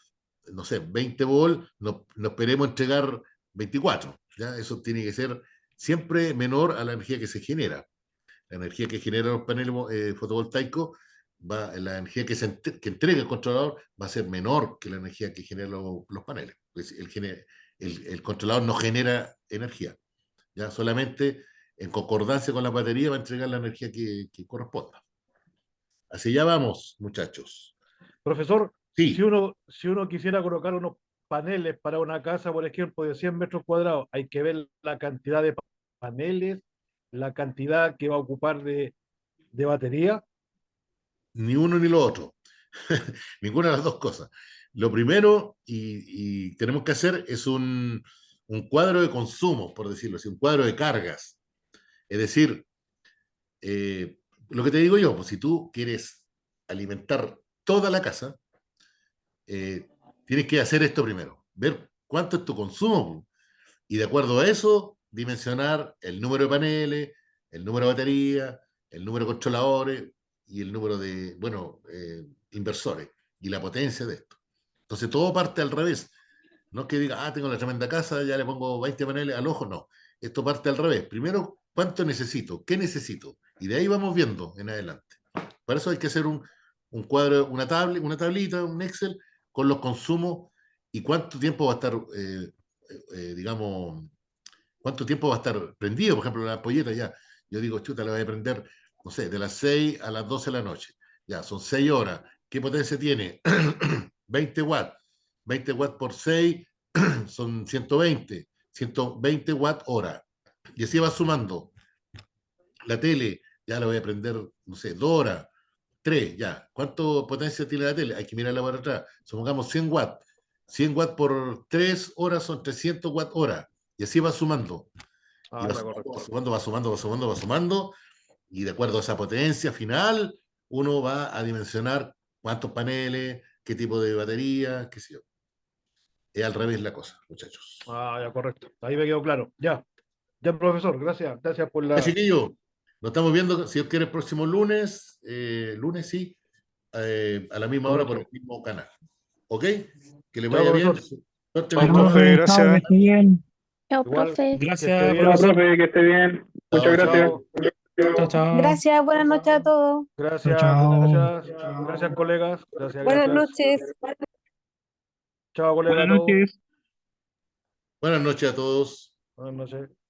no sé, 20 volts, no esperemos entregar 24, ¿ya? Eso tiene que ser siempre menor a la energía que se genera. La energía que generan los paneles fotovoltaicos, la energía que entrega el controlador va a ser menor que la energía que generan los paneles. Pues el controlador no genera energía, ¿ya? Solamente en concordancia con la batería va a entregar la energía que corresponda. Así ya vamos, muchachos. Profesor, Sí. si uno quisiera colocar unos paneles para una casa, por ejemplo, de 100 metros cuadrados, hay que ver la cantidad de paneles, la cantidad que va a ocupar de batería. Ni uno ni lo otro. Ninguna de las dos cosas. Lo primero, y tenemos que hacer, es un cuadro de consumo, por decirlo así, un cuadro de cargas. Es decir, lo que te digo yo, pues si tú quieres alimentar toda la casa, tienes que hacer esto primero, ver cuánto es tu consumo, y de acuerdo a eso, dimensionar el número de paneles, el número de baterías, el número de controladores y el número de, bueno, inversores y la potencia de esto. Entonces todo parte al revés. No es que diga, tengo la tremenda casa, ya le pongo 20 paneles al ojo, no. Esto parte al revés. Primero, ¿cuánto necesito? ¿Qué necesito? Y de ahí vamos viendo en adelante. Para eso hay que hacer un cuadro, una tablita, un Excel con los consumos y cuánto tiempo va a estar, digamos, cuánto tiempo va a estar prendido. Por ejemplo, la ampolleta ya. Yo digo, chuta, la voy a prender, no sé, de las 6 a las 12 de la noche. Ya, son 6 horas. ¿Qué potencia tiene? 20 watts. 20 watts por 6 son 120 watt hora. Y así va sumando. La tele, ya la voy a prender, no sé, 2 horas, 3, ya. ¿Cuánto potencia tiene la tele? Hay que mirarla para atrás. Supongamos 100 watts. 100 watts por 3 horas son 300 watt hora. Y así va sumando. Y va sumando, va sumando, va sumando, va sumando. Y de acuerdo a esa potencia final, uno va a dimensionar cuántos paneles, qué tipo de batería, qué sé yo. Es al revés la cosa, muchachos. Ya, correcto. Ahí me quedó claro. Ya, profesor, gracias. Gracias por la. Chiquillo, nos estamos viendo, si Dios quiere, el próximo lunes, lunes sí, a la misma hora por el mismo canal. ¿Ok? Que les vaya bien. Suerte, Chao, mi profe, profe. gracias. Muy bien. Chao, Igual, profe. Gracias, bien. Hola, profesor. profe, que esté bien. Muchas Chao, gracias. chao. Chao, chao. Gracias, buenas noches a todos. Gracias, Chao. gracias, colegas. Gracias, Buenas gracias. noches. Chao, colega. Buenas noches. Buenas noches a todos. Buenas noches.